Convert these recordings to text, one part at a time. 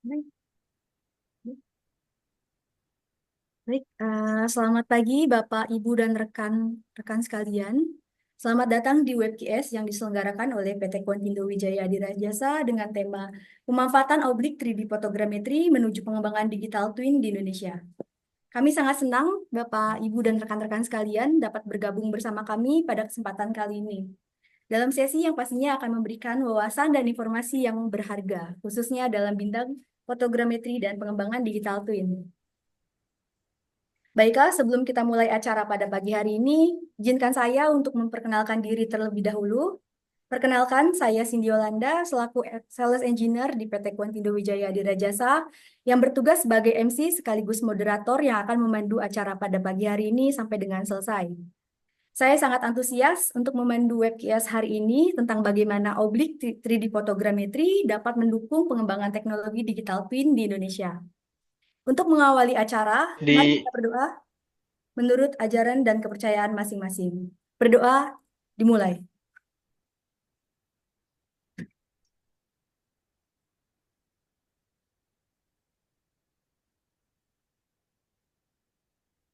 Baik, baik. Selamat pagi Bapak, Ibu, dan rekan-rekan sekalian. Selamat datang di WebQS yang diselenggarakan oleh PT Quantindo Wijaya Adira Jasa dengan tema Pemanfaatan Oblik 3D Fotogrametri menuju Pengembangan Digital Twin di Indonesia. Kami sangat senang Bapak, Ibu, dan rekan-rekan sekalian dapat bergabung bersama kami pada kesempatan kali ini. Dalam sesi yang pastinya akan memberikan wawasan dan informasi yang berharga, khususnya dalam bidang fotogrametri dan pengembangan digital twin. Baiklah, sebelum kita mulai acara pada pagi hari ini, izinkan saya untuk memperkenalkan diri terlebih dahulu. Perkenalkan, saya Cindy Yolanda, selaku Sales Engineer di PT Quantindo Wijaya Adira Jasa, yang bertugas sebagai MC sekaligus moderator yang akan memandu acara pada pagi hari ini sampai dengan selesai. Saya sangat antusias untuk memandu webcast hari ini tentang bagaimana oblik 3D fotogrametri dapat mendukung pengembangan teknologi digital twin di Indonesia. Untuk mengawali acara, mari Di kita berdoa menurut ajaran dan kepercayaan masing-masing. Berdoa dimulai.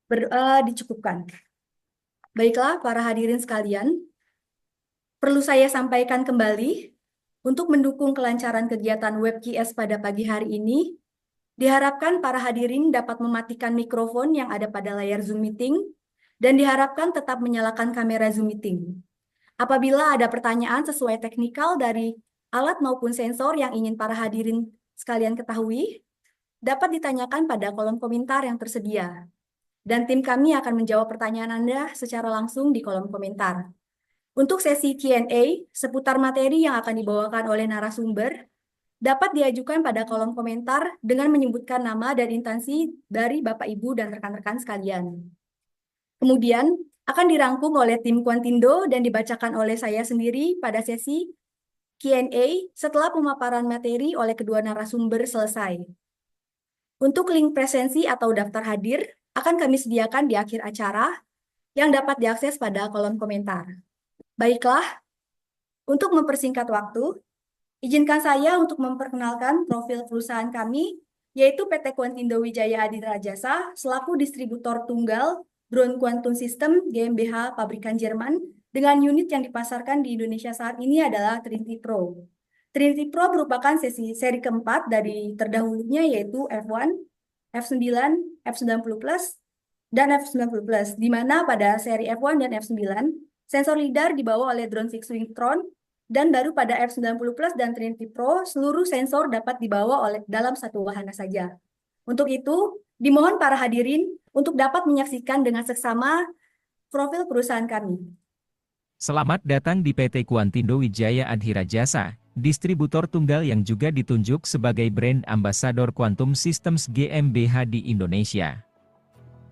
Berdoa dicukupkan. Baiklah, para hadirin sekalian, perlu saya sampaikan kembali, untuk mendukung kelancaran kegiatan WebQS pada pagi hari ini, diharapkan para hadirin dapat mematikan mikrofon yang ada pada layar Zoom Meeting, dan diharapkan tetap menyalakan kamera Zoom Meeting. Apabila ada pertanyaan sesuai teknikal dari alat maupun sensor yang ingin para hadirin sekalian ketahui, dapat ditanyakan pada kolom komentar yang tersedia. Dan tim kami akan menjawab pertanyaan Anda secara langsung di kolom komentar. Untuk sesi Q&A seputar materi yang akan dibawakan oleh narasumber, dapat diajukan pada kolom komentar dengan menyebutkan nama dan instansi dari Bapak, Ibu, dan rekan-rekan sekalian. Kemudian, akan dirangkum oleh tim Quantindo dan dibacakan oleh saya sendiri pada sesi Q&A setelah pemaparan materi oleh kedua narasumber selesai. Untuk link presensi atau daftar hadir akan kami sediakan di akhir acara yang dapat diakses pada kolom komentar. Baiklah, untuk mempersingkat waktu, izinkan saya untuk memperkenalkan profil perusahaan kami, yaitu PT Quantindo Wijaya Adira Jasa, selaku distributor tunggal drone quantum system GmbH pabrikan Jerman, dengan unit yang dipasarkan di Indonesia saat ini adalah Trinity Pro. Trinity Pro merupakan seri keempat dari terdahulunya, yaitu F1, F9, F90 Plus, dan F90 Plus, di mana pada seri F1 dan F9, sensor LiDAR dibawa oleh drone fixed wing drone, dan baru pada F90 Plus dan Trinity Pro, seluruh sensor dapat dibawa oleh dalam satu wahana saja. Untuk itu, dimohon para hadirin untuk dapat menyaksikan dengan seksama profil perusahaan kami. Selamat datang di PT Quantindo Wijaya Adhira Jasa, distributor tunggal yang juga ditunjuk sebagai brand ambassador Quantum Systems GmbH di Indonesia.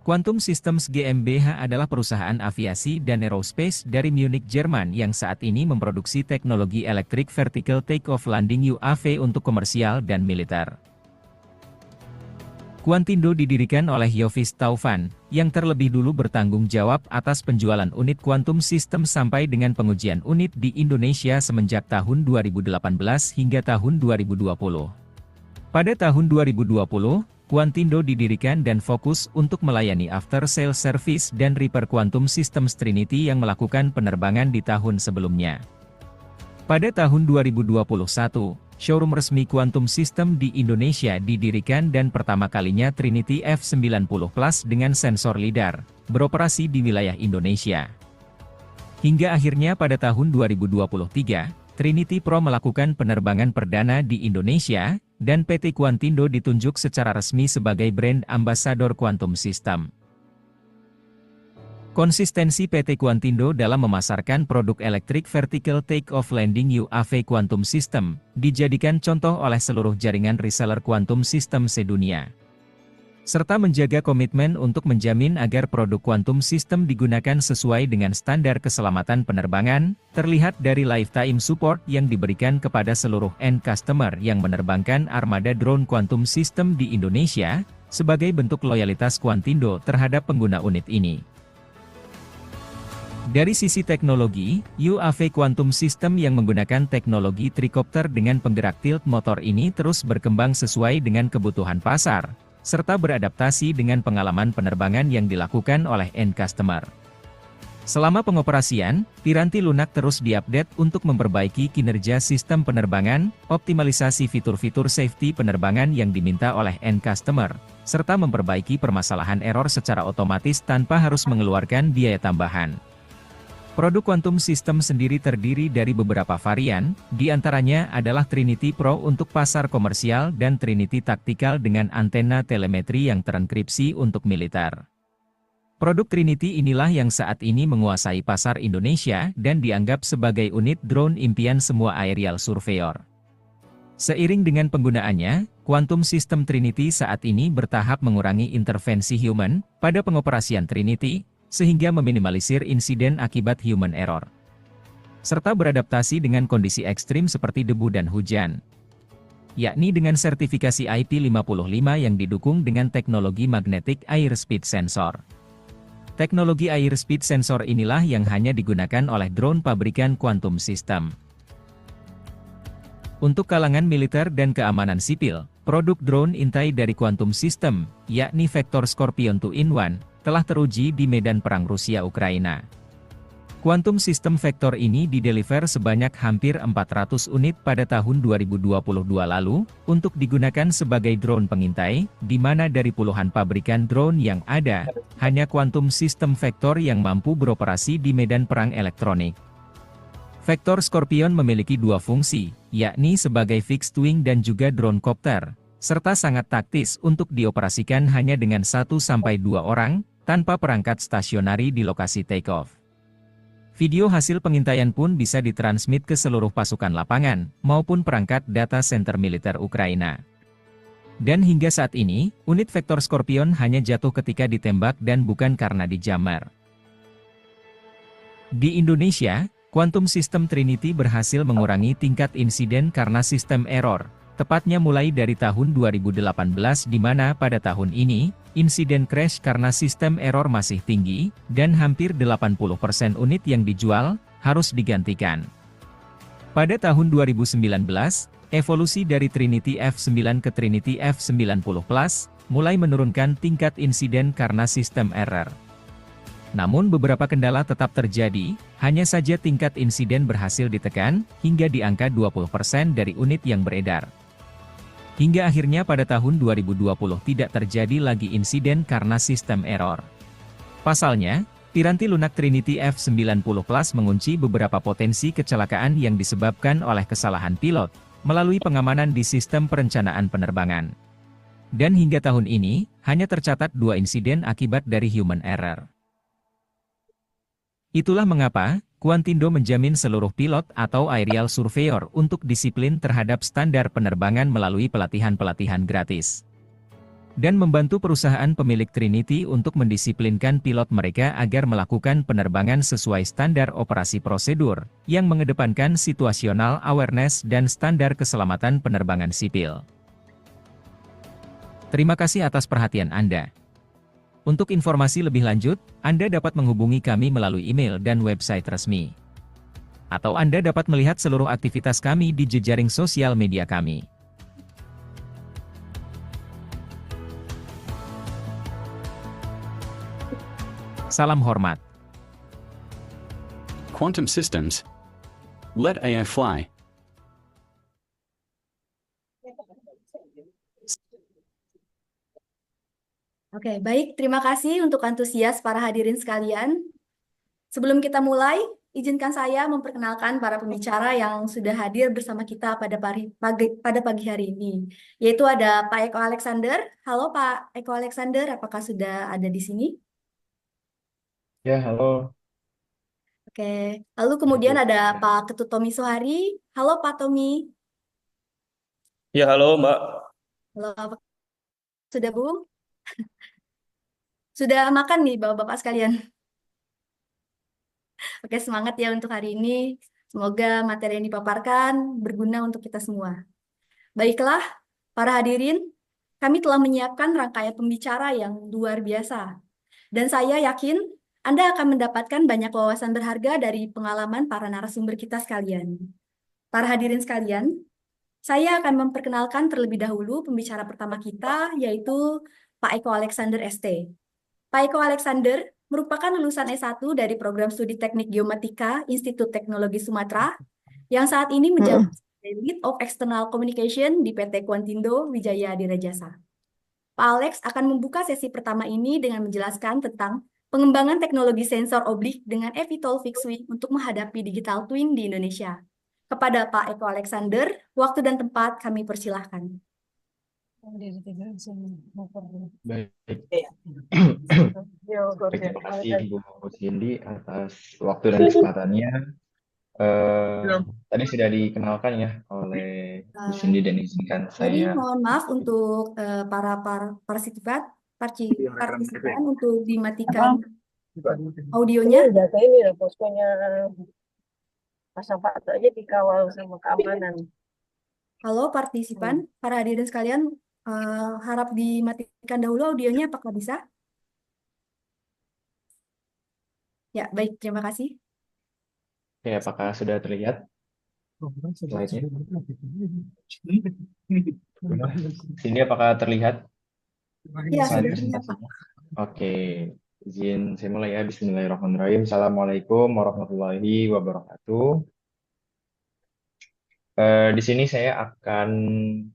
Quantum Systems GmbH adalah perusahaan aviasi dan aerospace dari Munich, Jerman yang saat ini memproduksi teknologi Electric Vertical Take-off Landing UAV untuk komersial dan militer. Quantindo didirikan oleh Yovis Taufan, yang terlebih dulu bertanggung jawab atas penjualan unit Quantum System sampai dengan pengujian unit di Indonesia semenjak tahun 2018 hingga tahun 2020. Pada tahun 2020, Quantindo didirikan dan fokus untuk melayani after sales service dan repair Quantum Systems Trinity yang melakukan penerbangan di tahun sebelumnya. Pada tahun 2021, showroom resmi Quantum System di Indonesia didirikan dan pertama kalinya Trinity F90 Plus dengan sensor LiDAR, beroperasi di wilayah Indonesia. Hingga akhirnya pada tahun 2023, Trinity Pro melakukan penerbangan perdana di Indonesia, dan PT Quantindo ditunjuk secara resmi sebagai brand ambassador Quantum System. Konsistensi PT Quantindo dalam memasarkan produk Electric Vertical Take-off Landing UAV Quantum System, dijadikan contoh oleh seluruh jaringan reseller Quantum System sedunia. Serta menjaga komitmen untuk menjamin agar produk Quantum System digunakan sesuai dengan standar keselamatan penerbangan, terlihat dari lifetime support yang diberikan kepada seluruh end customer yang menerbangkan armada drone Quantum System di Indonesia, sebagai bentuk loyalitas Quantindo terhadap pengguna unit ini. Dari sisi teknologi, UAV Quantum System yang menggunakan teknologi tricopter dengan penggerak tilt motor ini terus berkembang sesuai dengan kebutuhan pasar, serta beradaptasi dengan pengalaman penerbangan yang dilakukan oleh end customer. Selama pengoperasian, piranti lunak terus diupdate untuk memperbaiki kinerja sistem penerbangan, optimalisasi fitur-fitur safety penerbangan yang diminta oleh end customer, serta memperbaiki permasalahan error secara otomatis tanpa harus mengeluarkan biaya tambahan. Produk Quantum System sendiri terdiri dari beberapa varian, di antaranya adalah Trinity Pro untuk pasar komersial dan Trinity Tactical dengan antena telemetri yang terenkripsi untuk militer. Produk Trinity inilah yang saat ini menguasai pasar Indonesia dan dianggap sebagai unit drone impian semua aerial surveyor. Seiring dengan penggunaannya, Quantum System Trinity saat ini bertahap mengurangi intervensi human pada pengoperasian Trinity, sehingga meminimalisir insiden akibat human error, serta beradaptasi dengan kondisi ekstrim seperti debu dan hujan, yakni dengan sertifikasi IP55 yang didukung dengan teknologi Magnetic Airspeed Sensor. Teknologi Airspeed Sensor inilah yang hanya digunakan oleh drone pabrikan Quantum System. Untuk kalangan militer dan keamanan sipil, produk drone intai dari Quantum System, yakni Vector Scorpion 2-in-1, telah teruji di medan perang Rusia-Ukraina. Quantum System Vector ini dideliver sebanyak hampir 400 unit pada tahun 2022 lalu, untuk digunakan sebagai drone pengintai, di mana dari puluhan pabrikan drone yang ada, hanya Quantum System Vector yang mampu beroperasi di medan perang elektronik. Vector Scorpion memiliki dua fungsi, yakni sebagai fixed wing dan juga drone copter, serta sangat taktis untuk dioperasikan hanya dengan 1-2 orang, tanpa perangkat stasionari di lokasi take-off. Video hasil pengintaian pun bisa ditransmit ke seluruh pasukan lapangan, maupun perangkat data center militer Ukraina. Dan hingga saat ini, unit Vector Scorpion hanya jatuh ketika ditembak dan bukan karena dijamar. Di Indonesia, Quantum System Trinity berhasil mengurangi tingkat insiden karena sistem error, tepatnya mulai dari tahun 2018 di mana pada tahun ini, insiden crash karena sistem error masih tinggi, dan hampir 80% unit yang dijual, harus digantikan. Pada tahun 2019, evolusi dari Trinity F9 ke Trinity F90 Plus, mulai menurunkan tingkat insiden karena sistem error. Namun beberapa kendala tetap terjadi, hanya saja tingkat insiden berhasil ditekan, hingga di angka 20% dari unit yang beredar. Hingga akhirnya pada tahun 2020 tidak terjadi lagi insiden karena sistem error. Pasalnya, piranti lunak Trinity F90 Plus mengunci beberapa potensi kecelakaan yang disebabkan oleh kesalahan pilot, melalui pengamanan di sistem perencanaan penerbangan. Dan hingga tahun ini, hanya tercatat 2 insiden akibat dari human error. Itulah mengapa, Quantindo menjamin seluruh pilot atau aerial surveyor untuk disiplin terhadap standar penerbangan melalui pelatihan-pelatihan gratis. Dan membantu perusahaan pemilik Trinity untuk mendisiplinkan pilot mereka agar melakukan penerbangan sesuai standar operasi prosedur, yang mengedepankan situational awareness dan standar keselamatan penerbangan sipil. Terima kasih atas perhatian Anda. Untuk informasi lebih lanjut, Anda dapat menghubungi kami melalui email dan website resmi. Atau Anda dapat melihat seluruh aktivitas kami di jejaring sosial media kami. Salam hormat. Quantum Systems. Let AI fly. Oke, baik. Terima kasih untuk antusias para hadirin sekalian. Sebelum kita mulai, izinkan saya memperkenalkan para pembicara yang sudah hadir bersama kita pada pagi hari ini. Yaitu ada Pak Eko Alexander. Halo Pak Eko Alexander, apakah sudah ada di sini? Ya, halo. Oke, lalu kemudian ada Pak Ketut Tommy Soehari. Halo Pak Tommy. Ya, halo Mbak. Halo, sudah Bu? Sudah makan nih Bapak-Bapak sekalian? Oke, semangat ya untuk hari ini. Semoga materi yang dipaparkan berguna untuk kita semua. Baiklah, para hadirin, kami telah menyiapkan rangkaian pembicara yang luar biasa. Dan saya yakin Anda akan mendapatkan banyak wawasan berharga dari pengalaman para narasumber kita sekalian. Para hadirin sekalian, saya akan memperkenalkan terlebih dahulu pembicara pertama kita, yaitu Pak Eko Alexander ST. Pak Eko Alexander merupakan lulusan S1 dari Program Studi Teknik Geomatika Institut Teknologi Sumatera, yang saat ini menjabat sebagai Lead of External Communication di PT Quantindo Wijaya Adira Jasa. Pak Alex akan membuka sesi pertama ini dengan menjelaskan tentang pengembangan teknologi sensor oblik dengan eVTOL Fixed Wing untuk menghadapi digital twin di Indonesia. Kepada Pak Eko Alexander, waktu dan tempat kami persilahkan. Baik. Baik, terima kasih Bu Cindy atas waktu dan kesempatannya. Tadi sudah dikenalkan ya oleh Bu Cindy dan izinkan Jadi saya. mohon maaf untuk para partisipan untuk dimatikan audionya. Ini data ini ya poskonya pasang foto aja dikawal sama keamanan. Halo partisipan, para hadirin sekalian, harap dimatikan dahulu audionya, apakah bisa? Ya, baik, terima kasih. Oke, apakah sudah terlihat slide-nya? Cindy, apakah terlihat Ya, sudah slide terlihat, Pak. presentasinya? Oke, izin saya mulai ya. Bismillahirrahmanirrahim. Assalamualaikum warahmatullahi wabarakatuh. Di sini saya akan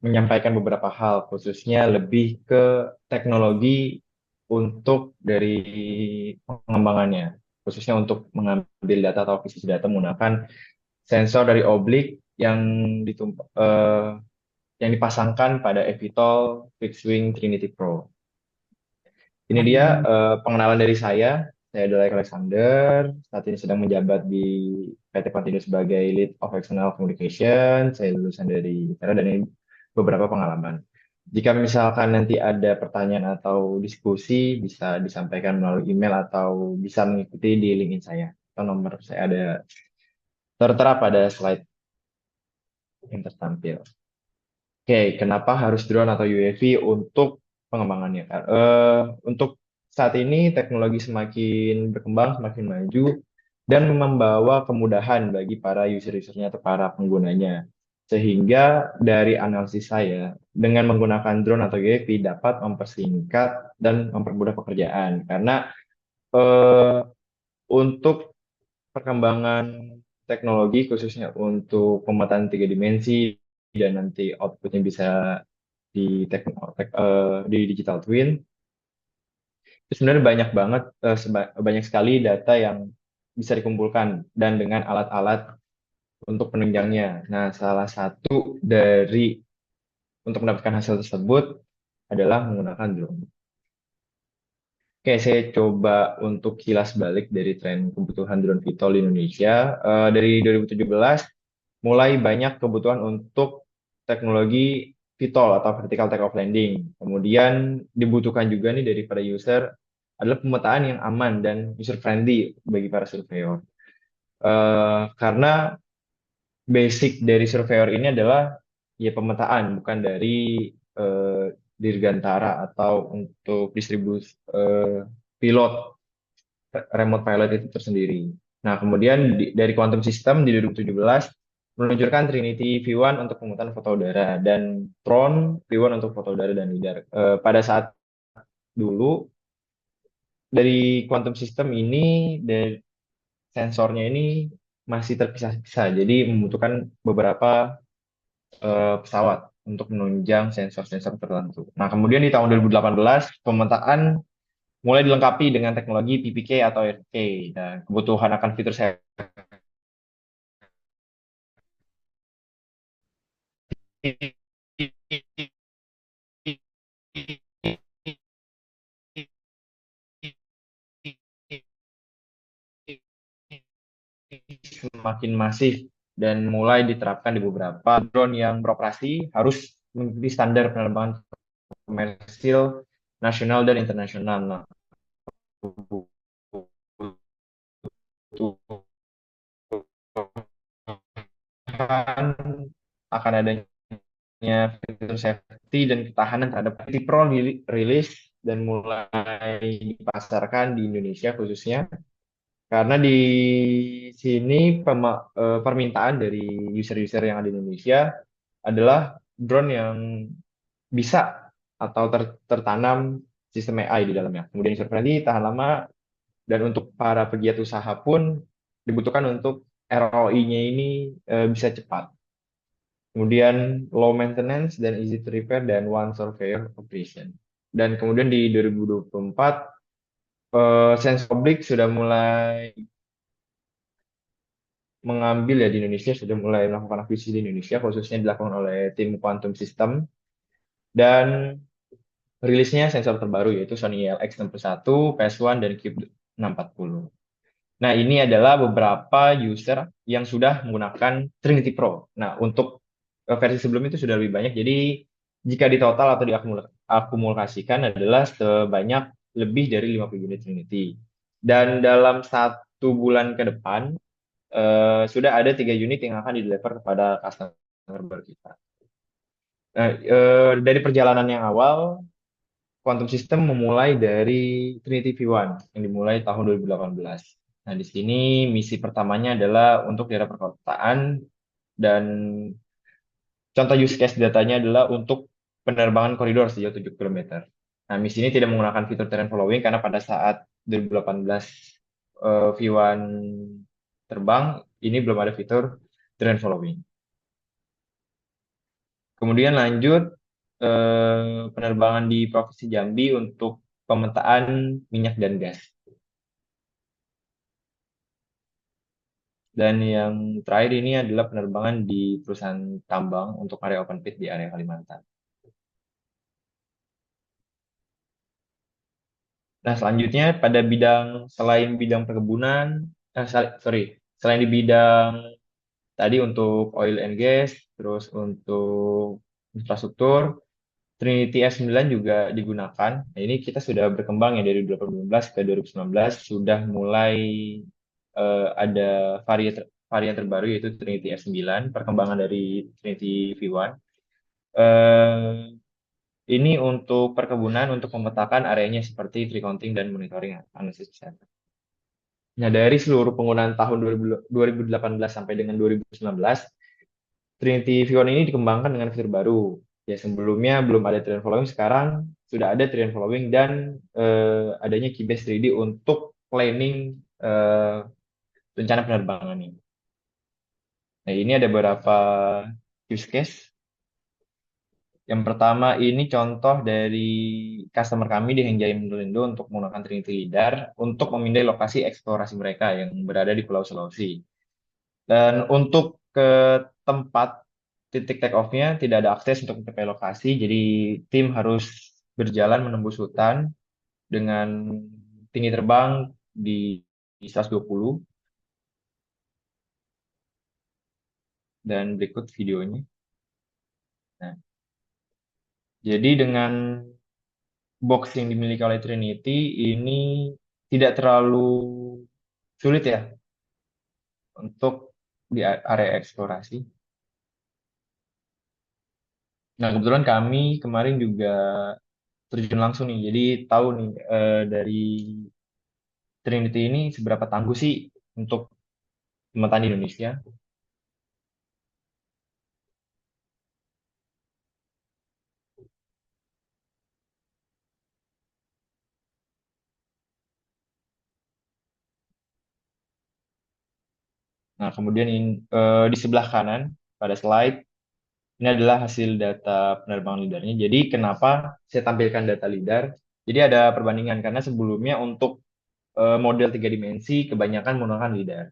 menyampaikan beberapa hal, khususnya lebih ke teknologi untuk dari pengembangannya, khususnya untuk mengambil data atau akuisisi data menggunakan sensor dari oblik yang dipasangkan pada eVTOL Fixed Wing Trinity Pro. Ini dia pengenalan dari saya. Saya adalah Eko Alexander. Saat ini sedang menjabat di PT Quantindo sebagai Lead of External Communication. Saya lulusan dari ITERA dan ini beberapa pengalaman. Jika misalkan nanti ada pertanyaan atau diskusi, bisa disampaikan melalui email atau bisa mengikuti di LinkedIn saya. Atau nomor saya ada tertera pada slide yang tertampil. Oke, kenapa harus drone atau UAV untuk pengembangannya? Untuk saat ini teknologi semakin berkembang, semakin maju, dan membawa kemudahan bagi para user-usernya atau para penggunanya. Sehingga dari analisis saya, dengan menggunakan drone atau UAV dapat mempersingkat dan mempermudah pekerjaan. Karena untuk perkembangan teknologi, khususnya untuk pemetaan 3 dimensi, dan nanti outputnya bisa di digital twin, itu sebenarnya banyak banget, banyak sekali data yang bisa dikumpulkan dan dengan alat-alat untuk penunjangnya. Nah, salah satu dari untuk mendapatkan hasil tersebut adalah menggunakan drone. Oke, saya coba untuk kilas balik dari tren kebutuhan drone VTOL di Indonesia. Dari 2017, mulai banyak kebutuhan untuk teknologi VTOL atau Vertical Take Off Landing. Kemudian dibutuhkan juga nih dari para user adalah pemetaan yang aman dan user friendly bagi para surveyor. Karena basic dari surveyor ini adalah ya pemetaan, bukan dari dirgantara atau untuk distribusi pilot remote pilot itu tersendiri. Nah, kemudian dari Quantum System di 2017 meluncurkan Trinity V1 untuk pemetaan foto udara dan Tron V1 untuk foto udara dan lidar. Pada saat dulu dari Quantum System ini dari sensornya ini masih terpisah-pisah, jadi membutuhkan beberapa pesawat untuk menunjang sensor-sensor tertentu. Nah, kemudian di tahun 2018 pemetaan mulai dilengkapi dengan teknologi PPK atau RK dan kebutuhan akan fitur semakin masif dan mulai diterapkan di beberapa drone yang beroperasi harus mengikuti standar penerbangan komersil nasional dan internasional. Nah, akan adanya fitur safety dan ketahanan terhadap Pro rilis dan mulai dipasarkan di Indonesia khususnya karena di sini permintaan dari user-user yang ada di Indonesia adalah drone yang bisa atau tertanam sistem AI di dalamnya. Kemudian user friendly, tahan lama, dan untuk para pegiat usaha pun dibutuhkan untuk ROI-nya ini bisa cepat. Kemudian low maintenance dan easy to repair dan one surveyor operation. Dan kemudian di 2024 Sense Public sudah mulai mengambil ya di Indonesia, sudah mulai melakukan akuisisi di Indonesia, khususnya dilakukan oleh tim Quantum System, dan rilisnya sensor terbaru yaitu Sony ILX61, PS1, dan Cube 640. Nah, ini adalah beberapa user yang sudah menggunakan Trinity Pro. Nah, untuk versi sebelum itu sudah lebih banyak, jadi jika di total atau diakumulasikan adalah sebanyak lebih dari 50 unit Trinity. Dan dalam 1 bulan ke depan, sudah ada 3 unit yang akan di-deliver kepada customer baru kita. Nah, dari perjalanan yang awal, Quantum System memulai dari Trinity V1 yang dimulai tahun 2018. Nah, di sini misi pertamanya adalah untuk daerah perkotaan dan contoh use case datanya adalah untuk penerbangan koridor sejauh 7 km. Nah, misi ini tidak menggunakan fitur terrain following karena pada saat 2018 V1 terbang, ini belum ada fitur terrain following. Kemudian lanjut penerbangan di Provinsi Jambi untuk pemetaan minyak dan gas. Dan yang terakhir ini adalah penerbangan di perusahaan tambang untuk area open pit di area Kalimantan. Nah, selanjutnya pada selain bidang perkebunan, selain di bidang tadi untuk oil and gas, terus untuk infrastruktur, Trinity S9 juga digunakan. Nah, ini kita sudah berkembang ya dari 2015 ke 2019, sudah mulai ada varian terbaru yaitu Trinity S9, perkembangan dari Trinity V1. Ini untuk perkebunan, untuk memetakan areanya seperti tree counting dan monitoring analisis center. Nah, dari seluruh penggunaan tahun 2018 sampai dengan 2019, Trinity V1 ini dikembangkan dengan fitur baru. Ya, sebelumnya belum ada terrain following, sekarang sudah ada terrain following dan adanya Keybase 3D untuk planning rencana penerbangan ini. Nah, ini ada beberapa use case. Yang pertama ini contoh dari customer kami di Hengjaya Indolindo untuk menggunakan Trinity LiDAR untuk memindai lokasi eksplorasi mereka yang berada di Pulau Sulawesi. Dan untuk ke tempat titik take off-nya tidak ada akses untuk mencapai lokasi, jadi tim harus berjalan menembus hutan dengan tinggi terbang di 120. Dan berikut videonya. Nah, jadi dengan box yang dimiliki oleh Trinity ini tidak terlalu sulit ya untuk di area eksplorasi. Nah, kebetulan kami kemarin juga terjun langsung nih, jadi tahu nih dari Trinity ini seberapa tangguh sih untuk pemetaan di Indonesia. Nah, kemudian di sebelah kanan pada slide ini adalah hasil data penerbangan lidarnya. Jadi kenapa saya tampilkan data lidar? Jadi ada perbandingan karena sebelumnya untuk model 3 dimensi kebanyakan menggunakan lidar.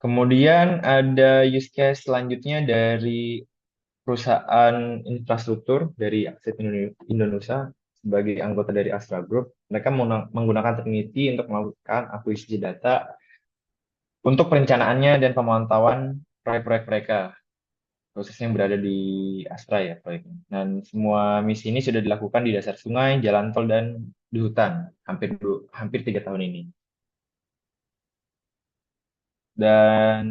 Kemudian ada use case selanjutnya dari perusahaan infrastruktur dari Akses Indonesia sebagai anggota dari Astra Group. Mereka menggunakan Trinity untuk melakukan akuisisi data untuk perencanaannya dan pemantauan proyek-proyek mereka, prosesnya yang berada di Astra ya proyeknya. Dan semua misi ini sudah dilakukan di dasar sungai, jalan tol, dan di hutan hampir 3 tahun ini. Dan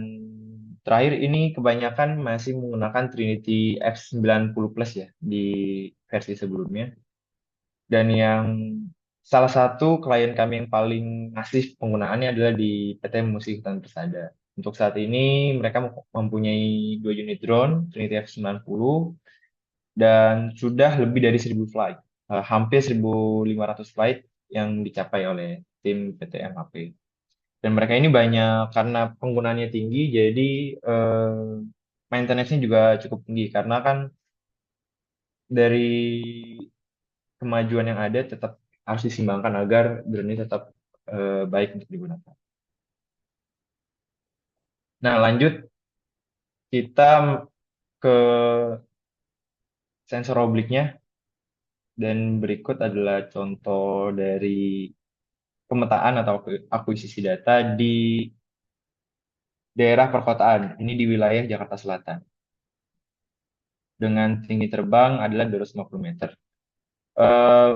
terakhir ini kebanyakan masih menggunakan Trinity F90 Plus ya di versi sebelumnya. Dan yang salah satu klien kami yang paling masif penggunaannya adalah di PT Musik Hutan Persada. Untuk saat ini mereka mempunyai 2 unit drone Trinity F90 dan sudah lebih dari 1.000 flight, hampir 1.500 flight yang dicapai oleh tim PT MHP. Dan mereka ini banyak karena penggunaannya tinggi, jadi maintenance-nya juga cukup tinggi karena kan dari kemajuan yang ada tetap harus disimbangkan agar drone ini tetap baik untuk digunakan. Nah, lanjut kita ke sensor obliknya dan berikut adalah contoh dari pemetaan atau akuisisi data di daerah perkotaan. Ini di wilayah Jakarta Selatan. Dengan tinggi terbang adalah 250 meter. Eh,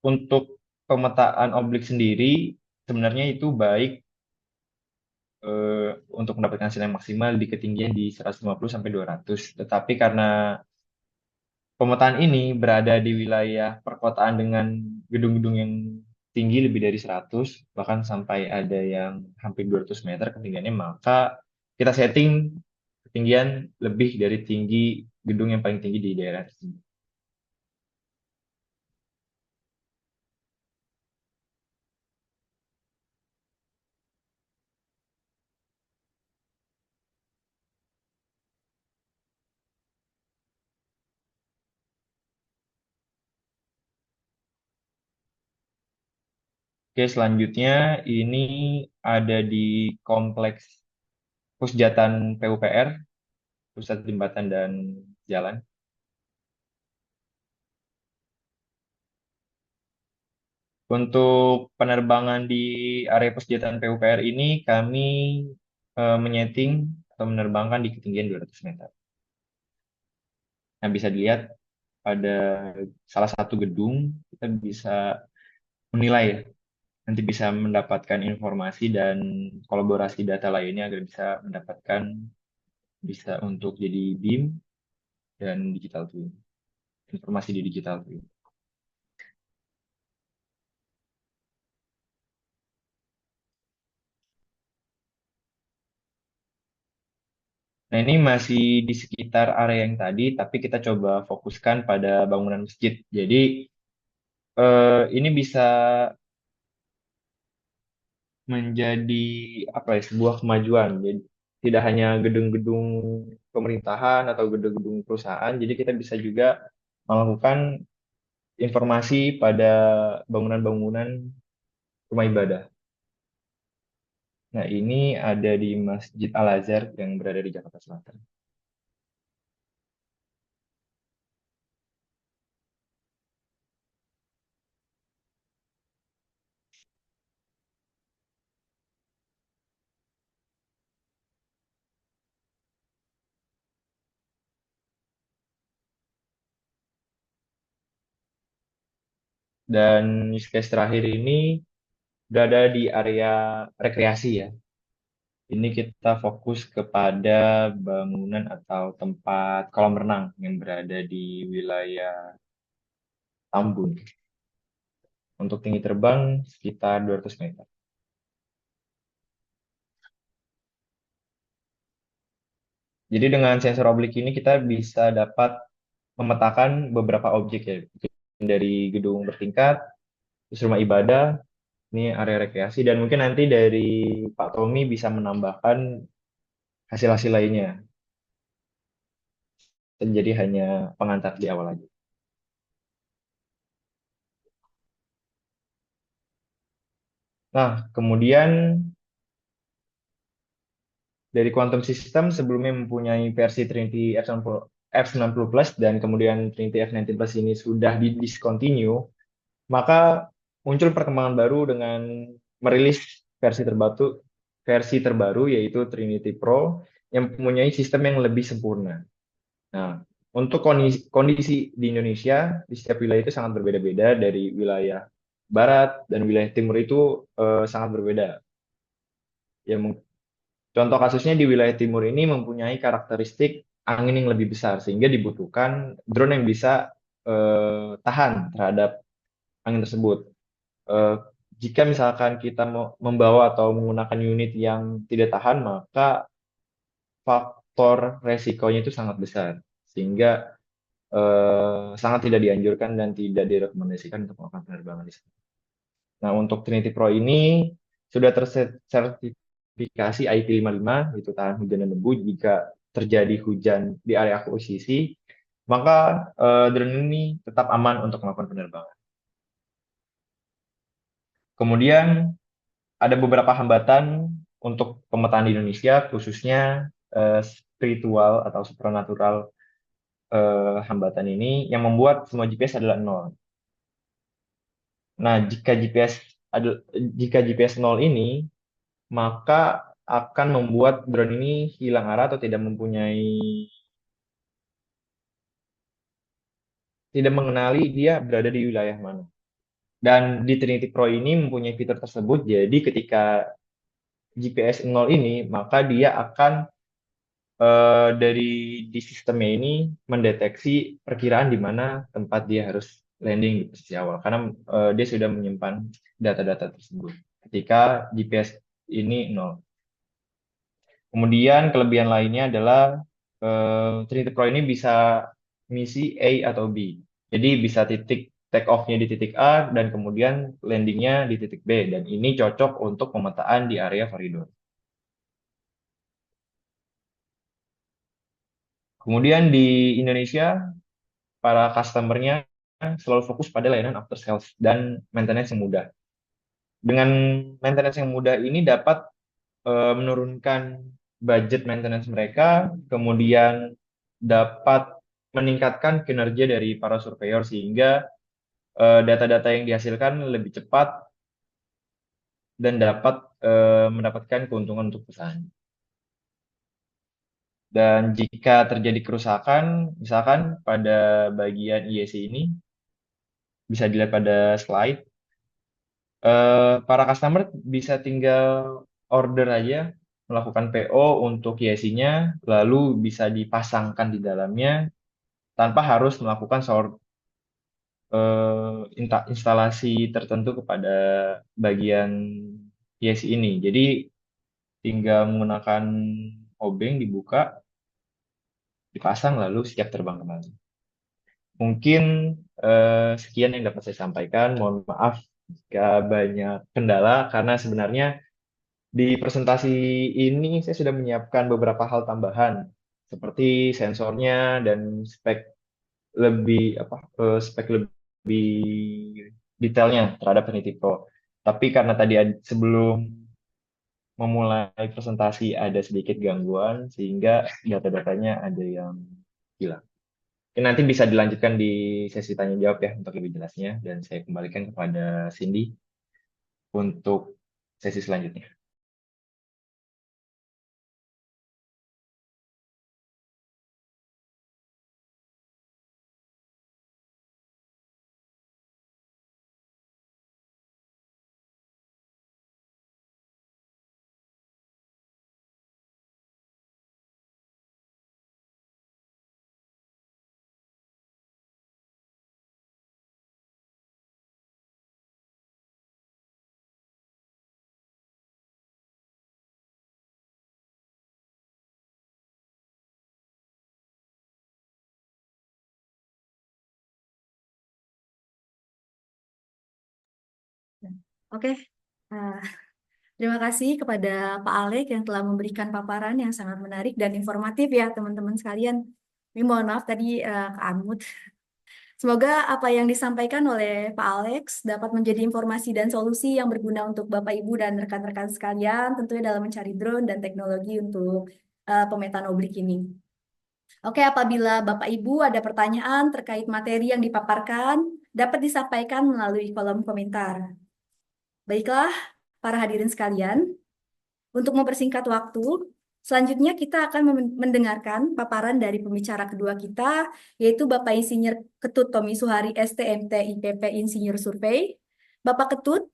untuk pemetaan oblik sendiri sebenarnya itu baik untuk mendapatkan hasil yang maksimal di ketinggian di 150 sampai 200. Tetapi karena pemetaan ini berada di wilayah perkotaan dengan gedung-gedung yang tinggi lebih dari 100, bahkan sampai ada yang hampir 200 meter ketinggiannya, maka kita setting ketinggian lebih dari tinggi gedung yang paling tinggi di daerah tersebut. Oke, selanjutnya ini ada di kompleks Pusjatan PUPR, Pusat Jembatan dan Jalan. Untuk penerbangan di area Pusjatan PUPR ini kami menyeting atau menerbangkan di ketinggian 200 meter. Nah, bisa dilihat pada salah satu gedung kita bisa menilai ya, nanti bisa mendapatkan informasi dan kolaborasi data lainnya agar bisa mendapatkan bisa untuk jadi BIM dan digital twin, informasi di digital twin. Nah, ini masih di sekitar area yang tadi, tapi kita coba fokuskan pada bangunan masjid. Jadi, ini bisa menjadi apa ya, sebuah kemajuan. Jadi, tidak hanya gedung-gedung pemerintahan atau gedung-gedung perusahaan, jadi kita bisa juga melakukan informasi pada bangunan-bangunan rumah ibadah. Nah, ini ada di Masjid Al-Azhar yang berada di Jakarta Selatan. Dan use case terakhir ini berada di area rekreasi ya. Ini kita fokus kepada bangunan atau tempat kolam renang yang berada di wilayah Tambun. Untuk tinggi terbang sekitar 200 meter. Jadi dengan sensor oblik ini kita bisa dapat memetakan beberapa objek ya. Dari gedung bertingkat, terus rumah ibadah, ini area rekreasi, dan mungkin nanti dari Pak Tommy bisa menambahkan hasil-hasil lainnya. Jadi hanya pengantar di awal aja. Nah, kemudian dari Quantum System sebelumnya mempunyai versi Trinity F90 Plus dan kemudian Trinity F90 Plus ini sudah di-discontinue, maka muncul perkembangan baru dengan merilis versi terbaru yaitu Trinity Pro yang mempunyai sistem yang lebih sempurna. Nah, untuk kondisi di Indonesia, di setiap wilayah itu sangat berbeda-beda, dari wilayah barat dan wilayah timur itu sangat berbeda. Ya, contoh kasusnya di wilayah timur ini mempunyai karakteristik angin yang lebih besar, sehingga dibutuhkan drone yang bisa tahan terhadap angin tersebut. Eh, Jika misalkan kita mau membawa atau menggunakan unit yang tidak tahan, maka faktor resikonya itu sangat besar, sehingga sangat tidak dianjurkan dan tidak direkomendasikan untuk melakukan penerbangan di sana. Nah, untuk Trinity Pro ini sudah tersertifikasi IP55, itu tahan hujan dan debu. Jika terjadi hujan di area akuisisi, maka drone ini tetap aman untuk melakukan penerbangan. Kemudian ada beberapa hambatan untuk pemetaan di Indonesia, khususnya spiritual atau supernatural hambatan ini yang membuat semua GPS adalah nol. Nah, jika GPS nol ini, maka akan membuat drone ini hilang arah atau tidak mengenali dia berada di wilayah mana. Dan di Trinity Pro ini mempunyai fitur tersebut, jadi ketika GPS nol ini, maka dia akan di sistemnya ini mendeteksi perkiraan di mana tempat dia harus landing di posisi awal, karena dia sudah menyimpan data-data tersebut ketika GPS ini nol. Kemudian kelebihan lainnya adalah Trinity Pro ini bisa misi A atau B. Jadi bisa take off-nya di titik A dan kemudian landing-nya di titik B. Dan ini cocok untuk pemetaan di area koridor. Kemudian di Indonesia, para customer-nya selalu fokus pada layanan after sales dan maintenance yang mudah. Dengan maintenance yang mudah ini dapat menurunkan budget maintenance mereka, kemudian dapat meningkatkan kinerja dari para surveyor sehingga data-data yang dihasilkan lebih cepat dan dapat mendapatkan keuntungan untuk perusahaan. Dan jika terjadi kerusakan, misalkan pada bagian IEC ini, bisa dilihat pada slide, para customer bisa tinggal order aja, melakukan PO untuk IEC-nya, lalu bisa dipasangkan di dalamnya tanpa harus melakukan instalasi tertentu kepada bagian IEC ini. Jadi tinggal menggunakan obeng, dibuka, dipasang, lalu siap terbang kembali. Mungkin sekian yang dapat saya sampaikan. Mohon maaf jika banyak kendala, karena sebenarnya di presentasi ini saya sudah menyiapkan beberapa hal tambahan seperti sensornya dan spek lebih detailnya terhadap Trinity Pro. Tapi karena tadi sebelum memulai presentasi ada sedikit gangguan sehingga data-datanya ada yang hilang. Nanti bisa dilanjutkan di sesi tanya jawab ya untuk lebih jelasnya, dan saya kembalikan kepada Cindy untuk sesi selanjutnya. Oke, eh, terima kasih kepada Pak Alek yang telah memberikan paparan yang sangat menarik dan informatif ya teman-teman sekalian. Ini mohon maaf tadi keamut. Semoga apa yang disampaikan oleh Pak Alex dapat menjadi informasi dan solusi yang berguna untuk Bapak Ibu dan rekan-rekan sekalian, tentunya dalam mencari drone dan teknologi untuk pemetaan oblik ini. Oke, apabila Bapak Ibu ada pertanyaan terkait materi yang dipaparkan, dapat disampaikan melalui kolom komentar. Baiklah, para hadirin sekalian, untuk mempersingkat waktu, selanjutnya kita akan mendengarkan paparan dari pembicara kedua kita, yaitu Bapak Insinyur Ketut Tommy Suhari, STMT IPP Insinyur Survei. Bapak Ketut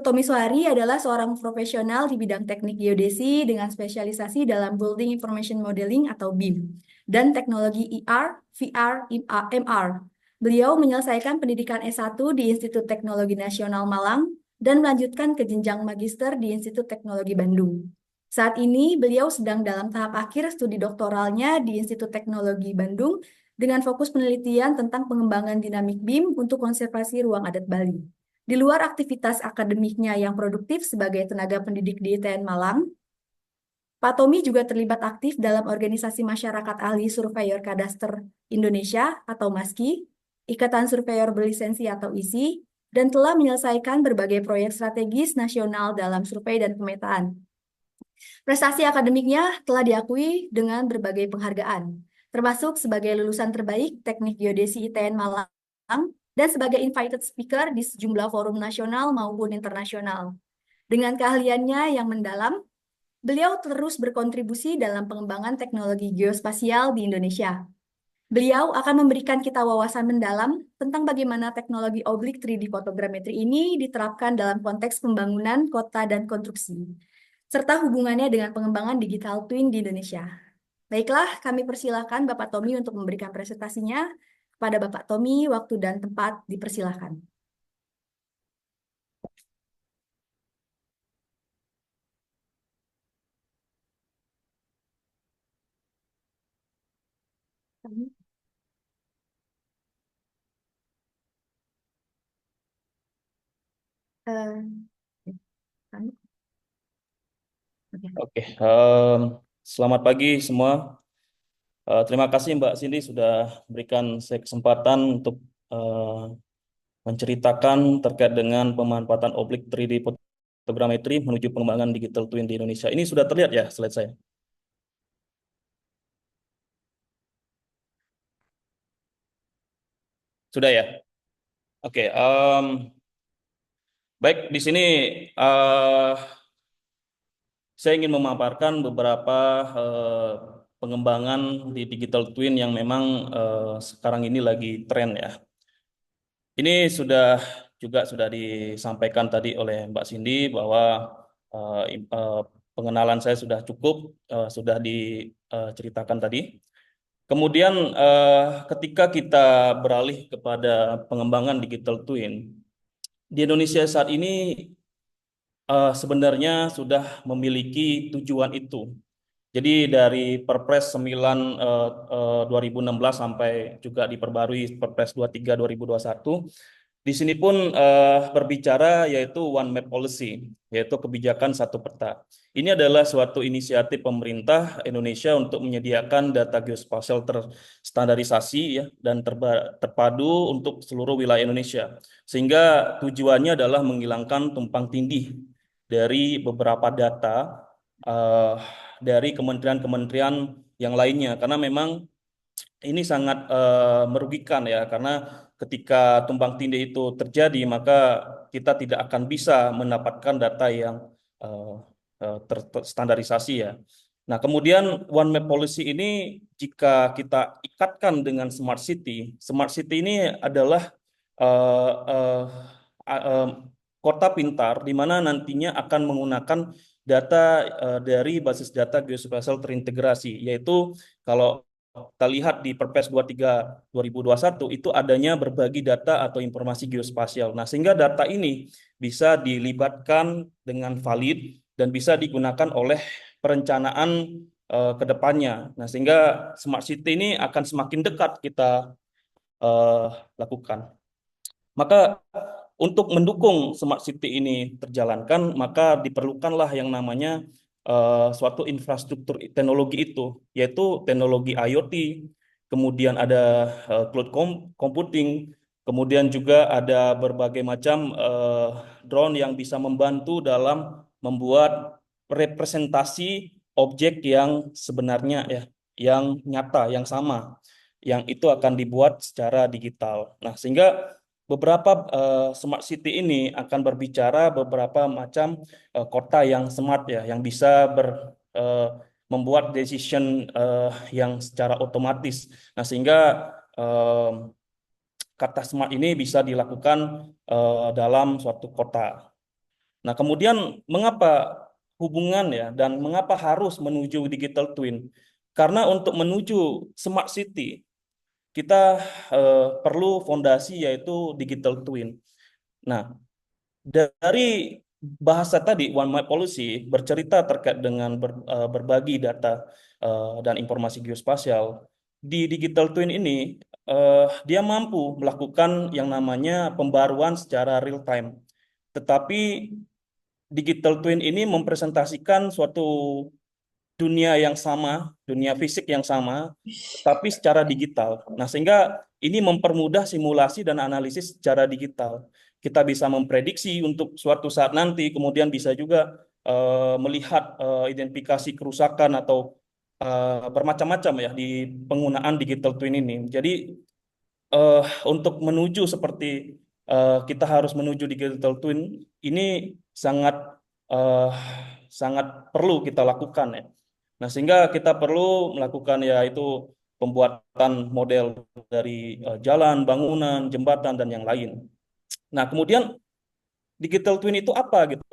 Tommy Suhari adalah seorang profesional di bidang teknik geodesi dengan spesialisasi dalam Building Information Modeling atau BIM dan teknologi IR, VR, MR. Beliau menyelesaikan pendidikan S1 di Institut Teknologi Nasional Malang dan melanjutkan ke jenjang magister di Institut Teknologi Bandung. Saat ini beliau sedang dalam tahap akhir studi doktoralnya di Institut Teknologi Bandung dengan fokus penelitian tentang pengembangan dinamik BIM untuk konservasi ruang adat Bali. Di luar aktivitas akademiknya yang produktif sebagai tenaga pendidik di ITN Malang, Pak Tommy juga terlibat aktif dalam Organisasi Masyarakat Ahli Surveyor Kadaster Indonesia atau MASKI, Ikatan Surveyor Berlisensi atau ISI, dan telah menyelesaikan berbagai proyek strategis nasional dalam survei dan pemetaan. Prestasi akademiknya telah diakui dengan berbagai penghargaan, termasuk sebagai lulusan terbaik Teknik Geodesi ITN Malang dan sebagai invited speaker di sejumlah forum nasional maupun internasional. Dengan keahliannya yang mendalam, beliau terus berkontribusi dalam pengembangan teknologi geospasial di Indonesia. Beliau akan memberikan kita wawasan mendalam tentang bagaimana teknologi oblik 3D fotogrametri ini diterapkan dalam konteks pembangunan kota dan konstruksi, serta hubungannya dengan pengembangan digital twin di Indonesia. Baiklah, kami persilahkan Bapak Tommy untuk memberikan presentasinya. Kepada Bapak Tommy, waktu dan tempat dipersilahkan. Oke, selamat pagi semua. Terima kasih Mbak Cindy sudah berikan saya kesempatan untuk menceritakan terkait dengan pemanfaatan oblik 3D fotogrametri menuju pengembangan digital twin di Indonesia. Ini sudah terlihat ya slide saya? Sudah ya? Oke, baik di sini saya ingin memaparkan beberapa pengembangan di digital twin yang memang sekarang ini lagi tren ya. Ini sudah disampaikan tadi oleh Mbak Cindy bahwa pengenalan saya sudah cukup, sudah diceritakan tadi. Kemudian ketika kita beralih kepada pengembangan digital twin, di Indonesia saat ini sebenarnya sudah memiliki tujuan itu. Jadi dari Perpres 9 2016 sampai juga diperbarui Perpres 23 2021, di sini pun berbicara yaitu One Map Policy, yaitu kebijakan satu peta. Ini adalah suatu inisiatif pemerintah Indonesia untuk menyediakan data geospasial terstandarisasi ya, dan terpadu untuk seluruh wilayah Indonesia. Sehingga tujuannya adalah menghilangkan tumpang tindih dari beberapa data dari kementerian-kementerian yang lainnya. Karena memang ini sangat merugikan ya, karena ketika tumpang tindih itu terjadi, maka kita tidak akan bisa mendapatkan data yang terstandarisasi ya. Nah, kemudian One Map Policy ini jika kita ikatkan dengan Smart City ini adalah kota pintar di mana nantinya akan menggunakan data dari basis data geospasial terintegrasi, yaitu kalau kita lihat di Perpres 23 2021 itu adanya berbagi data atau informasi geospasial. Nah, sehingga data ini bisa dilibatkan dengan valid dan bisa digunakan oleh perencanaan ke depannya. Nah, sehingga Smart City ini akan semakin dekat kita lakukan. Maka untuk mendukung Smart City ini terjalankan, maka diperlukanlah yang namanya suatu infrastruktur teknologi itu, yaitu teknologi IoT, kemudian ada cloud computing, kemudian juga ada berbagai macam drone yang bisa membantu dalam membuat representasi objek yang sebenarnya ya, yang nyata, yang sama, yang itu akan dibuat secara digital. Nah, sehingga beberapa smart city ini akan berbicara beberapa macam kota yang smart ya, yang bisa membuat decision yang secara otomatis. Nah, sehingga kata smart ini bisa dilakukan dalam suatu kota. Nah, kemudian mengapa hubungan ya dan mengapa harus menuju digital twin? Karena untuk menuju smart city kita perlu fondasi yaitu digital twin. Nah, dari bahasa tadi One Map Policy bercerita terkait dengan berbagi data dan informasi geospasial. Di digital twin ini dia mampu melakukan yang namanya pembaruan secara real time. Tetapi digital twin ini mempresentasikan suatu dunia yang sama, dunia fisik yang sama, tapi secara digital. Nah, sehingga ini mempermudah simulasi dan analisis secara digital. Kita bisa memprediksi untuk suatu saat nanti, kemudian bisa juga melihat identifikasi kerusakan atau bermacam-macam ya di penggunaan digital twin ini. Jadi untuk menuju seperti kita harus menuju digital twin ini sangat eh, sangat perlu kita lakukan ya. Nah, sehingga kita perlu melakukan yaitu pembuatan model dari jalan, bangunan, jembatan dan yang lain. Nah, kemudian digital twin itu apa gitu.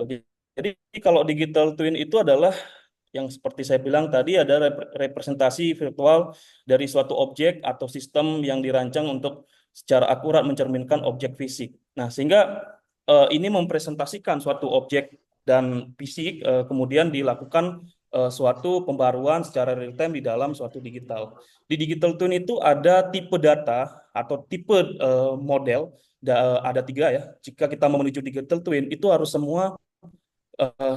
Jadi kalau digital twin itu adalah yang seperti saya bilang tadi ada representasi virtual dari suatu objek atau sistem yang dirancang untuk secara akurat mencerminkan objek fisik. Nah, sehingga ini mempresentasikan suatu objek dan fisik kemudian dilakukan suatu pembaruan secara real time di dalam suatu digital. Di digital twin itu ada tipe data atau tipe model, ada 3 ya. Jika kita mau menuju digital twin itu harus semua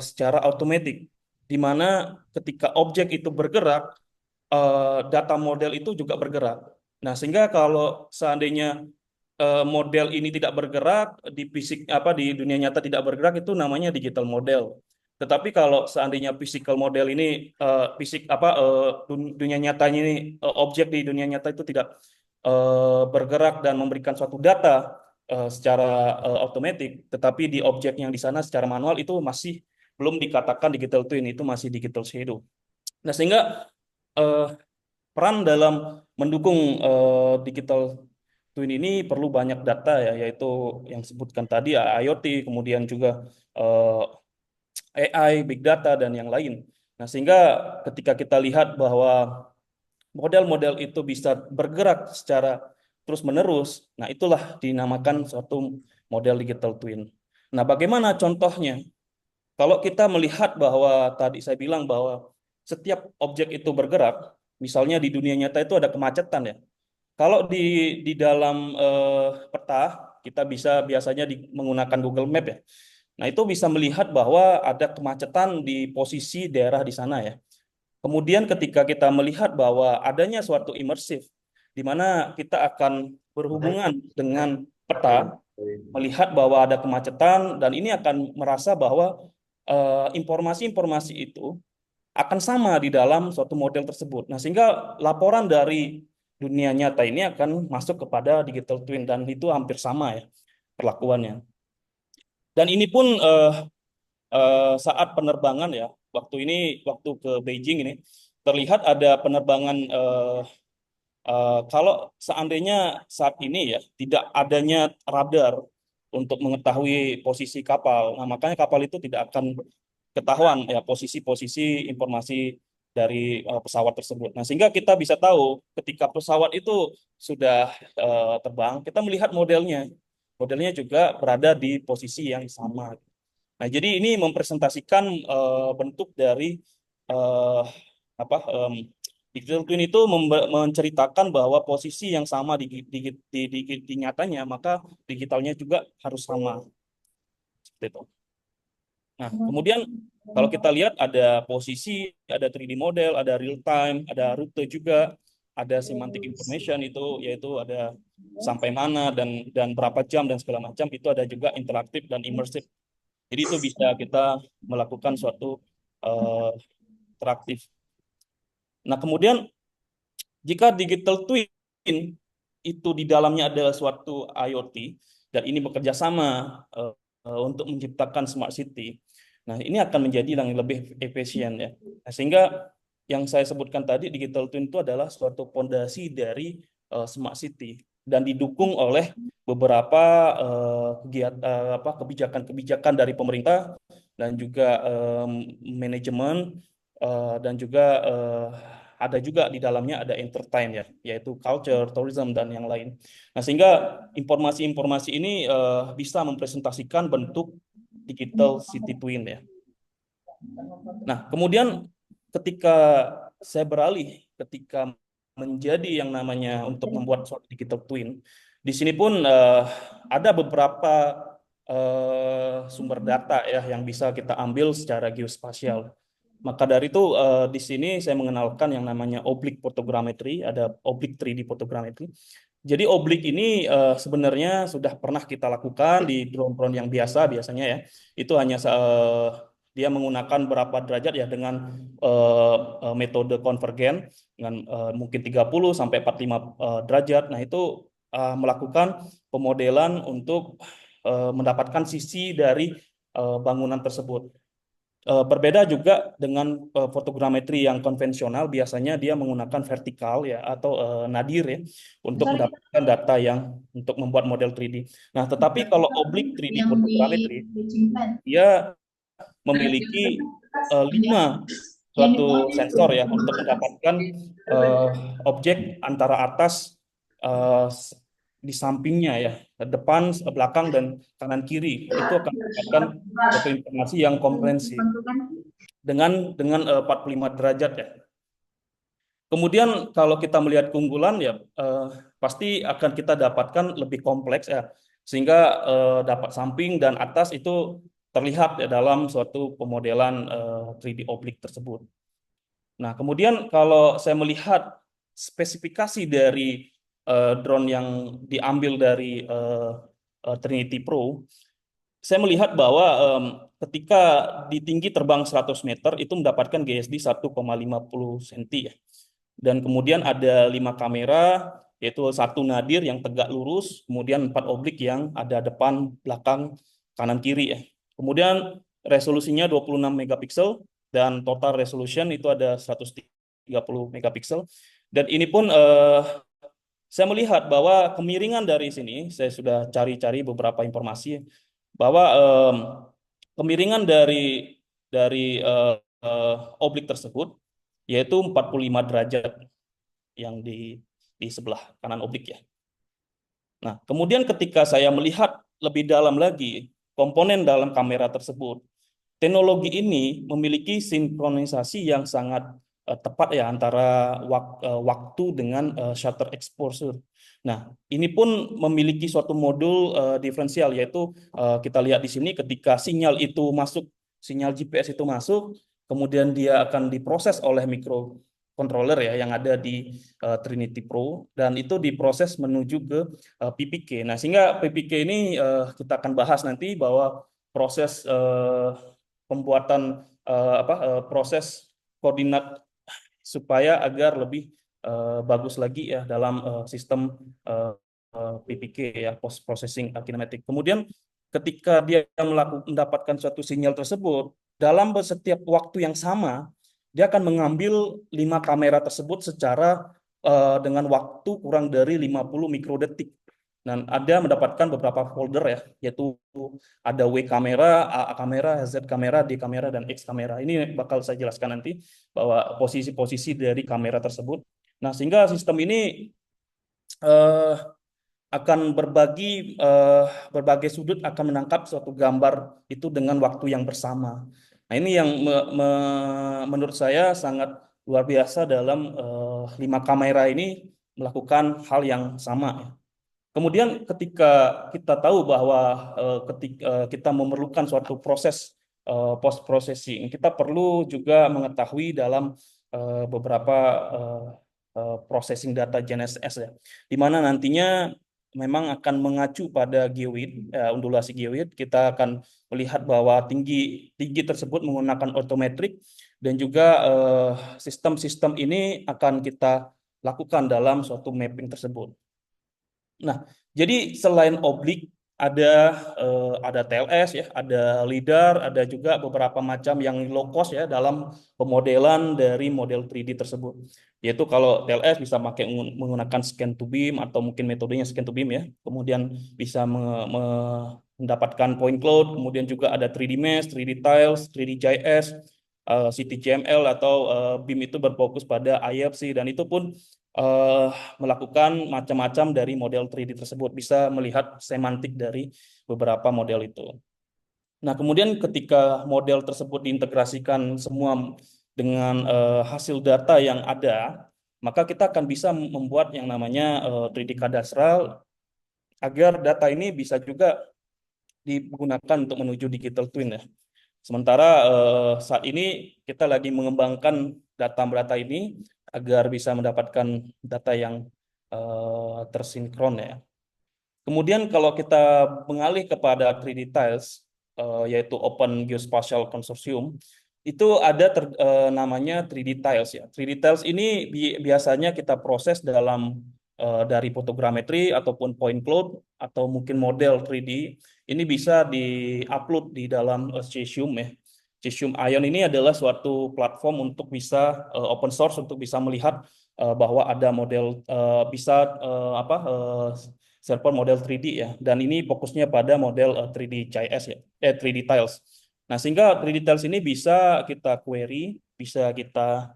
secara otomatis, di mana ketika objek itu bergerak, data model itu juga bergerak. Nah, sehingga kalau seandainya model ini tidak bergerak di fisik di dunia nyata tidak bergerak itu namanya digital model. Tetapi kalau seandainya physical model ini dunia nyatanya ini objek di dunia nyata itu tidak bergerak dan memberikan suatu data secara otomatis, tetapi di objek yang di sana secara manual itu masih belum dikatakan digital twin, itu masih digital shadow. Nah, sehingga eh, peran dalam mendukung digital twin ini perlu banyak data ya, yaitu yang sebutkan tadi IoT, kemudian juga AI, big data dan yang lain. Nah, sehingga ketika kita lihat bahwa model-model itu bisa bergerak secara terus-menerus, nah itulah dinamakan suatu model digital twin. Nah, bagaimana contohnya? Kalau kita melihat bahwa tadi saya bilang bahwa setiap objek itu bergerak, misalnya di dunia nyata itu ada kemacetan ya. Kalau di dalam peta kita bisa biasanya menggunakan Google Map ya. Nah, itu bisa melihat bahwa ada kemacetan di posisi daerah di sana ya. Kemudian ketika kita melihat bahwa adanya suatu imersif di mana kita akan berhubungan dengan peta, melihat bahwa ada kemacetan dan ini akan merasa bahwa informasi-informasi itu akan sama di dalam suatu model tersebut. Nah, sehingga laporan dari dunia nyata ini akan masuk kepada digital twin dan itu hampir sama ya perlakuannya. Dan ini pun saat penerbangan ya, waktu ke Beijing ini terlihat ada penerbangan kalau seandainya saat ini ya tidak adanya radar untuk mengetahui posisi kapal, nah makanya kapal itu tidak akan ketahuan ya posisi-posisi informasi dari pesawat tersebut. Nah, sehingga kita bisa tahu ketika pesawat itu sudah terbang, kita melihat modelnya. Modelnya juga berada di posisi yang sama. Nah, jadi ini mempresentasikan bentuk dari eh, digital twin itu menceritakan bahwa posisi yang sama di nyatanya, maka digitalnya juga harus sama. Seperti itu. Nah, kemudian kalau kita lihat ada posisi, ada 3D model, ada real time, ada rute juga, ada semantic information itu yaitu ada sampai mana dan berapa jam dan segala macam, itu ada juga interaktif dan immersive. Jadi itu bisa kita melakukan suatu interaktif. Nah, kemudian Jika digital twin itu di dalamnya ada suatu IoT dan ini bekerja sama untuk menciptakan smart city, nah ini akan menjadi yang lebih efisien ya. Nah, sehingga yang saya sebutkan tadi digital twin itu adalah suatu fondasi dari smart city dan didukung oleh beberapa kebijakan-kebijakan dari pemerintah dan juga manajemen dan juga ada juga di dalamnya ada entertain ya, yaitu culture, tourism dan yang lain. Nah, sehingga informasi-informasi ini bisa mempresentasikan bentuk digital city twin ya. Nah, kemudian ketika saya beralih ketika menjadi yang namanya untuk membuat suatu digital twin, di sini pun ada beberapa sumber data ya yang bisa kita ambil secara geospasial. Maka dari itu di sini saya mengenalkan yang namanya oblique photogrammetry, ada oblique 3D photogrammetry. Jadi oblik ini sebenarnya sudah pernah kita lakukan di drone-drone yang biasanya ya. Itu hanya dia menggunakan berapa derajat ya dengan metode konvergen dengan mungkin 30 sampai 45 derajat. Nah, itu melakukan pemodelan untuk mendapatkan sisi dari bangunan tersebut. Berbeda juga dengan fotogrametri yang konvensional, biasanya dia menggunakan vertikal ya atau nadir ya untuk mendapatkan data yang untuk membuat model 3D. Nah, tetapi kalau oblique 3D fotogrametri, dia memiliki 5 suatu sensor ya untuk mendapatkan objek antara atas di sampingnya ya, depan, belakang dan kanan kiri. Itu akan mendapatkan suatu informasi yang komprehensif dengan 45 derajat ya. Kemudian kalau kita melihat keunggulan ya pasti akan kita dapatkan lebih kompleks ya, sehingga dapat samping dan atas itu terlihat ya dalam suatu pemodelan 3D oblik tersebut. Nah, kemudian kalau saya melihat spesifikasi dari drone yang diambil dari Trinity Pro, saya melihat bahwa ketika di tinggi terbang 100 meter itu mendapatkan GSD 1,50 cm ya. Dan kemudian ada 5 kamera, yaitu 1 nadir yang tegak lurus, kemudian 4 oblik yang ada depan, belakang, kanan, kiri ya. Kemudian resolusinya 26 megapiksel dan total resolution itu ada 130 megapiksel. Dan ini pun saya melihat bahwa kemiringan dari sini, saya sudah cari-cari beberapa informasi bahwa kemiringan dari oblik tersebut yaitu 45 derajat yang di sebelah kanan oblik ya. Nah, kemudian ketika saya melihat lebih dalam lagi komponen dalam kamera tersebut, teknologi ini memiliki sinkronisasi yang sangat tepat ya antara waktu dengan shutter exposure. Nah, ini pun memiliki suatu modul diferensial, yaitu kita lihat di sini ketika sinyal itu masuk, sinyal GPS itu masuk, kemudian dia akan diproses oleh microcontroller ya yang ada di Trinity Pro, dan itu diproses menuju ke PPK. Nah, sehingga PPK ini kita akan bahas nanti bahwa proses pembuatan proses koordinat supaya agar lebih bagus lagi ya dalam sistem PPK ya, post processing kinematic. Kemudian ketika dia mendapatkan suatu sinyal tersebut dalam setiap waktu yang sama, dia akan mengambil 5 kamera tersebut secara dengan waktu kurang dari 50 mikrodetik. Dan ada mendapatkan beberapa folder ya, yaitu ada W kamera, A kamera, Z kamera, D kamera, dan X kamera. Ini bakal saya jelaskan nanti bahwa posisi-posisi dari kamera tersebut. Nah, sehingga sistem ini akan berbagai sudut akan menangkap suatu gambar itu dengan waktu yang bersama. Nah, ini yang menurut saya sangat luar biasa dalam 5 kamera ini melakukan hal yang sama. Kemudian ketika kita tahu bahwa ketika kita memerlukan suatu proses post processing, kita perlu juga mengetahui dalam beberapa processing data GNSS ya, di mana nantinya memang akan mengacu pada geoid, undulasi geoid. Kita akan melihat bahwa tinggi tersebut menggunakan otometrik, dan juga sistem-sistem ini akan kita lakukan dalam suatu mapping tersebut. Nah, jadi selain oblik ada TLS ya, ada LIDAR, ada juga beberapa macam yang low cost ya dalam pemodelan dari model 3D tersebut. Yaitu kalau TLS bisa menggunakan scan to beam atau mungkin metodenya scan to beam ya. Kemudian bisa mendapatkan point cloud, kemudian juga ada 3D Mesh, 3D Tiles, 3D GIS, CTGML atau BIM itu berfokus pada IFC dan itu pun eh, melakukan macam-macam dari model 3D tersebut, bisa melihat semantik dari beberapa model itu. Nah, kemudian ketika model tersebut diintegrasikan semua dengan hasil data yang ada, maka kita akan bisa membuat yang namanya 3D kadastral agar data ini bisa juga digunakan untuk menuju digital twin ya. Sementara saat ini kita lagi mengembangkan data-data ini agar bisa mendapatkan data yang tersinkron ya. Kemudian kalau kita mengalih kepada 3D Tiles, yaitu Open Geospatial Consortium, itu ada namanya 3D Tiles ya. 3D Tiles ini biasanya kita proses dari fotogrametri ataupun point cloud atau mungkin model 3D. Ini bisa di-upload di dalam Cesium ya. Cesium Ion ini adalah suatu platform untuk bisa open source untuk bisa melihat bahwa ada model server model 3D ya. Dan ini fokusnya pada model 3D GIS ya, 3D Tiles. Nah, sehingga 3D Tiles ini bisa kita query, bisa kita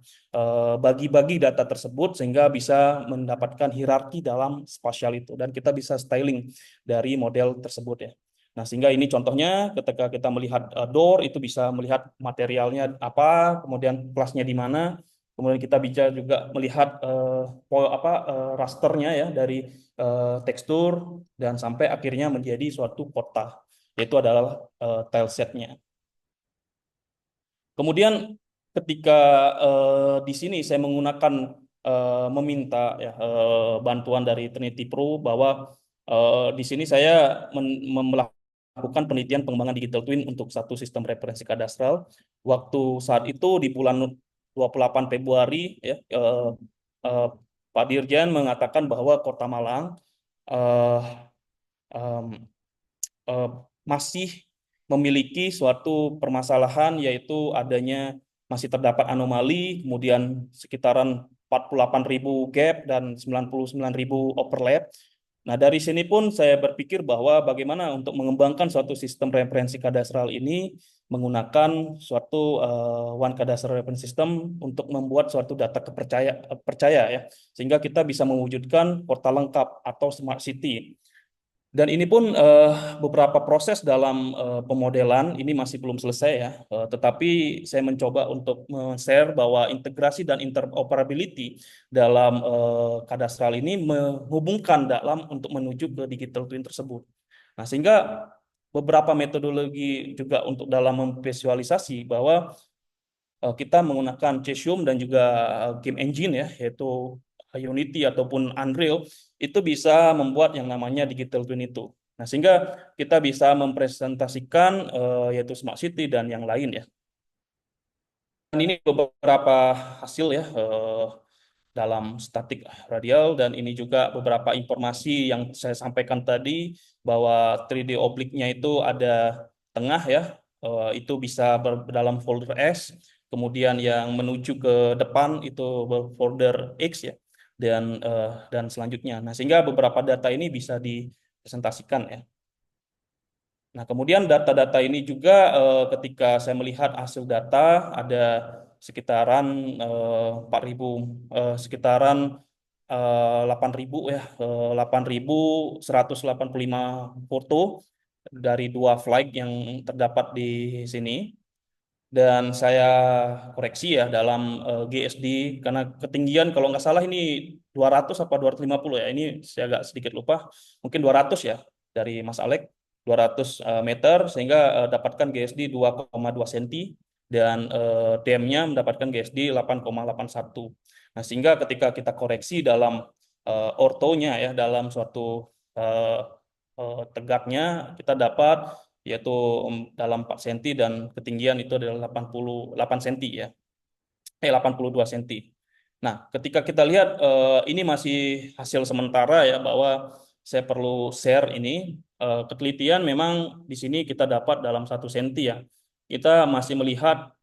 bagi-bagi data tersebut sehingga bisa mendapatkan hierarki dalam spasial itu dan kita bisa styling dari model tersebut ya. Nah, sehingga ini contohnya ketika kita melihat door itu bisa melihat materialnya apa, kemudian kelasnya di mana, kemudian kita bisa juga melihat rasternya ya dari tekstur dan sampai akhirnya menjadi suatu kota, yaitu adalah tilesetnya. Kemudian ketika di sini saya menggunakan meminta ya, bantuan dari Trinity Pro bahwa di sini saya melakukan penelitian pengembangan digital twin untuk satu sistem referensi kadastral. Waktu saat itu di bulan 28 Februari ya, Pak Dirjen mengatakan bahwa Kota Malang eh, em, eh, masih memiliki suatu permasalahan yaitu adanya masih terdapat anomali, kemudian sekitaran 48.000 gap dan 99.000 overlap. Nah, dari sini pun saya berpikir bahwa bagaimana untuk mengembangkan suatu sistem referensi kadastral ini menggunakan suatu One Cadastral Reference System untuk membuat suatu data percaya ya, sehingga kita bisa mewujudkan kota lengkap atau smart city. Dan ini pun beberapa proses dalam pemodelan ini masih belum selesai ya, tetapi saya mencoba untuk men-share bahwa integrasi dan interoperability dalam kadastral ini menghubungkan dalam untuk menuju ke digital twin tersebut. Nah, sehingga beberapa metodologi juga untuk dalam memvisualisasi bahwa kita menggunakan Cesium dan juga game engine ya, yaitu Unity ataupun Unreal, itu bisa membuat yang namanya digital twin itu. Nah, sehingga kita bisa mempresentasikan yaitu smart city dan yang lain ya. Dan ini beberapa hasil ya dalam statik radial dan ini juga beberapa informasi yang saya sampaikan tadi bahwa 3D obliknya itu ada tengah ya, itu bisa dalam folder S, kemudian yang menuju ke depan itu folder X ya, dan selanjutnya. Nah, sehingga beberapa data ini bisa dipresentasikan ya. Nah, kemudian data-data ini juga ketika saya melihat hasil data ada sekitaran 4.000 sekitaran 8.000 ya, 8.185 foto dari 2 flight yang terdapat di sini. Dan saya koreksi ya dalam GSD karena ketinggian kalau nggak salah ini 200 apa 250 ya. Ini saya agak sedikit lupa. Mungkin 200 ya dari Mas Alek, 200 meter sehingga dapatkan GSD 2,2 cm dan DM-nya mendapatkan GSD 8,81. Nah, sehingga ketika kita koreksi dalam ortonya ya dalam suatu tegaknya kita dapat yaitu dalam 4 cm dan ketinggian itu adalah 88 cm ya. 82 cm. Nah, ketika kita lihat ini masih hasil sementara ya, bahwa saya perlu share ini. Ketelitian memang di sini kita dapat dalam 1 senti ya. Kita masih melihat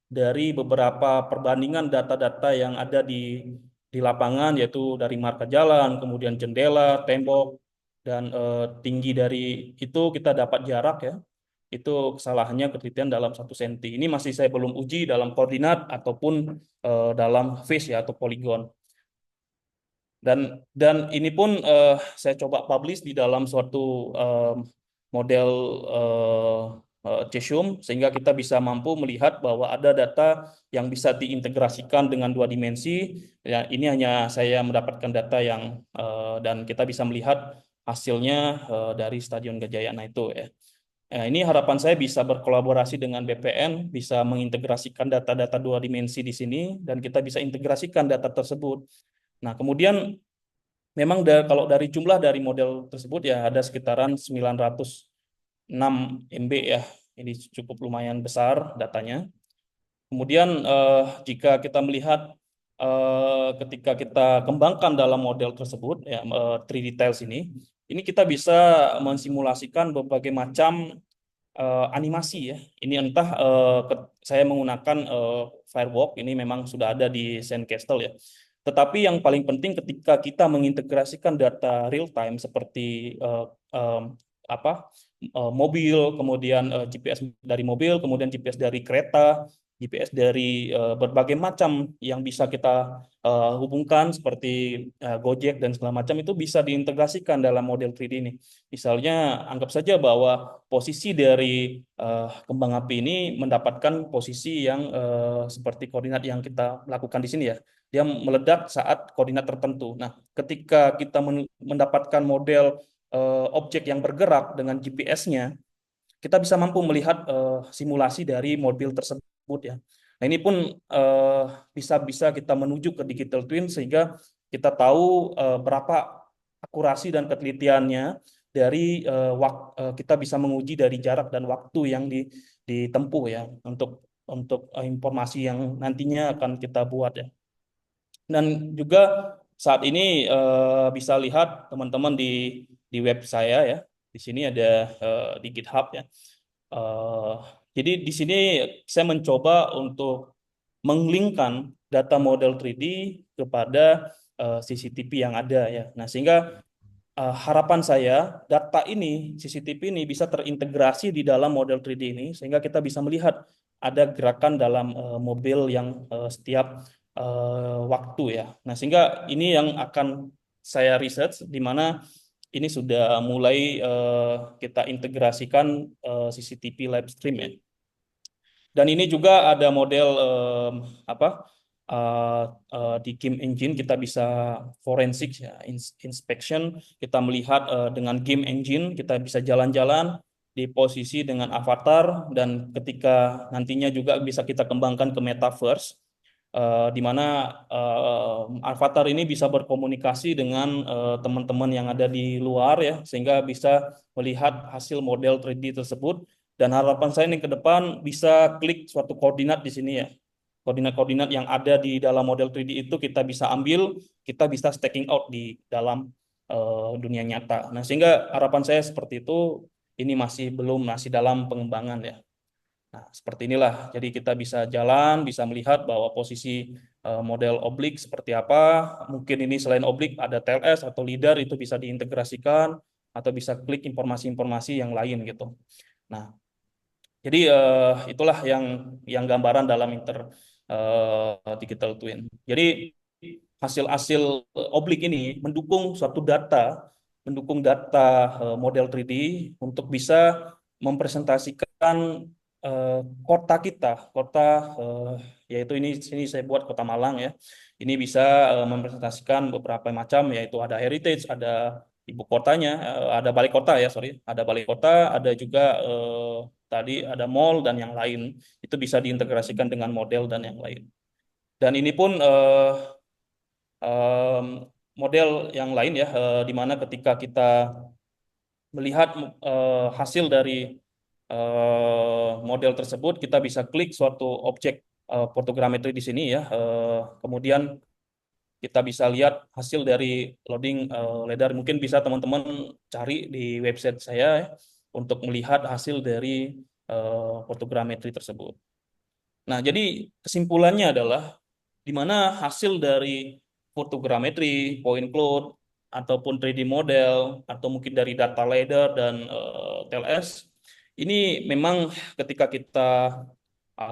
dari beberapa perbandingan data-data yang ada di lapangan, yaitu dari marka jalan, kemudian jendela, tembok, dan tinggi dari itu kita dapat jarak ya. Itu kesalahannya ketelitian dalam 1 senti. Ini masih saya belum uji dalam koordinat ataupun dalam face ya atau poligon. Dan ini pun saya coba publish di dalam suatu model Cesium, sehingga kita bisa mampu melihat bahwa ada data yang bisa diintegrasikan dengan 2 dimensi. Ya, ini hanya saya mendapatkan data yang dan kita bisa melihat hasilnya dari Stadion Gajayana itu ya. Ini harapan saya bisa berkolaborasi dengan BPN, bisa mengintegrasikan data-data 2 dimensi di sini, dan kita bisa integrasikan data tersebut. Nah, kemudian memang kalau dari jumlah dari model tersebut ya ada sekitaran 906 MB ya. Ini cukup lumayan besar datanya. Kemudian jika kita melihat ketika kita kembangkan dalam model tersebut ya 3D tiles ini kita bisa mensimulasikan berbagai macam animasi ya. Ini entah saya menggunakan Firewalk, ini memang sudah ada di Sandcastle ya. Tetapi yang paling penting ketika kita mengintegrasikan data real time seperti mobil, kemudian GPS dari mobil, kemudian GPS dari kereta, GPS dari berbagai macam yang bisa kita hubungkan seperti Gojek dan segala macam, itu bisa diintegrasikan dalam model 3D ini. Misalnya anggap saja bahwa posisi dari kembang api ini mendapatkan posisi yang seperti koordinat yang kita lakukan di sini ya. Dia meledak saat koordinat tertentu. Nah, ketika kita mendapatkan model objek yang bergerak dengan GPS-nya, kita bisa mampu melihat simulasi dari mobil tersebut ya. Nah, ini pun bisa kita menuju ke digital twin sehingga kita tahu berapa akurasi dan ketelitiannya dari kita bisa menguji dari jarak dan waktu yang ditempuh ya untuk informasi yang nantinya akan kita buat ya. Dan juga saat ini bisa lihat teman-teman di web saya ya. Di sini ada di GitHub ya. Jadi di sini saya mencoba untuk menglinkkan data model 3D kepada CCTV yang ada ya. Nah, sehingga harapan saya data ini, CCTV ini bisa terintegrasi di dalam model 3D ini sehingga kita bisa melihat ada gerakan dalam mobil yang setiap waktu ya. Nah, sehingga ini yang akan saya research di mana ini sudah mulai kita integrasikan CCTV live stream ya. Dan ini juga ada model di game engine kita bisa forensik ya, inspection, kita melihat dengan game engine kita bisa jalan-jalan di posisi dengan avatar, dan ketika nantinya juga bisa kita kembangkan ke metaverse di mana avatar ini bisa berkomunikasi dengan teman-teman yang ada di luar ya, sehingga bisa melihat hasil model 3D tersebut. Dan harapan saya ini ke depan bisa klik suatu koordinat di sini ya. Koordinat-koordinat yang ada di dalam model 3D itu kita bisa ambil, kita bisa stacking out di dalam dunia nyata. Nah, sehingga harapan saya seperti itu, ini masih dalam pengembangan ya. Nah, seperti inilah. Jadi kita bisa jalan, bisa melihat bahwa posisi model oblik seperti apa. Mungkin ini selain oblik ada TLS atau LIDAR, itu bisa diintegrasikan atau bisa klik informasi-informasi yang lain gitu. Nah, jadi itulah yang gambaran dalam digital twin. Jadi hasil-hasil oblik ini mendukung suatu data, model 3D untuk bisa mempresentasikan kota kita, yaitu sini saya buat kota Malang ya. Ini bisa mempresentasikan beberapa macam, yaitu ada heritage, ada ibu kotanya, ada balai kota ya, ada balai kota, ada juga tadi ada mall dan yang lain. Itu bisa diintegrasikan dengan model dan yang lain. Dan ini pun model yang lain ya, di mana ketika kita melihat hasil dari model tersebut, kita bisa klik suatu objek fotogrametri di sini ya. Kemudian kita bisa lihat hasil dari loading LiDAR. Mungkin bisa teman-teman cari di website saya ya, untuk melihat hasil dari fotogrametri tersebut. Nah, jadi kesimpulannya adalah di mana hasil dari fotogrametri, point cloud, ataupun 3D model, atau mungkin dari data LiDAR dan TLS, ini memang ketika kita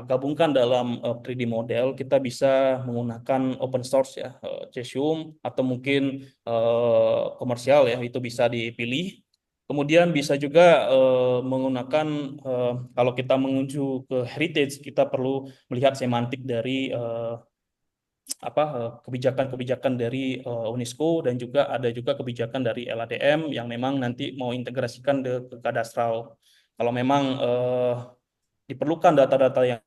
gabungkan dalam 3D model, kita bisa menggunakan open source ya, Cesium, atau mungkin komersial ya, itu bisa dipilih. Kemudian bisa juga menggunakan, kalau kita menuju ke heritage, kita perlu melihat semantik dari kebijakan-kebijakan dari UNESCO, dan juga ada juga kebijakan dari LADM yang memang nanti mau integrasikan ke kadastral. Kalau memang diperlukan data-data yang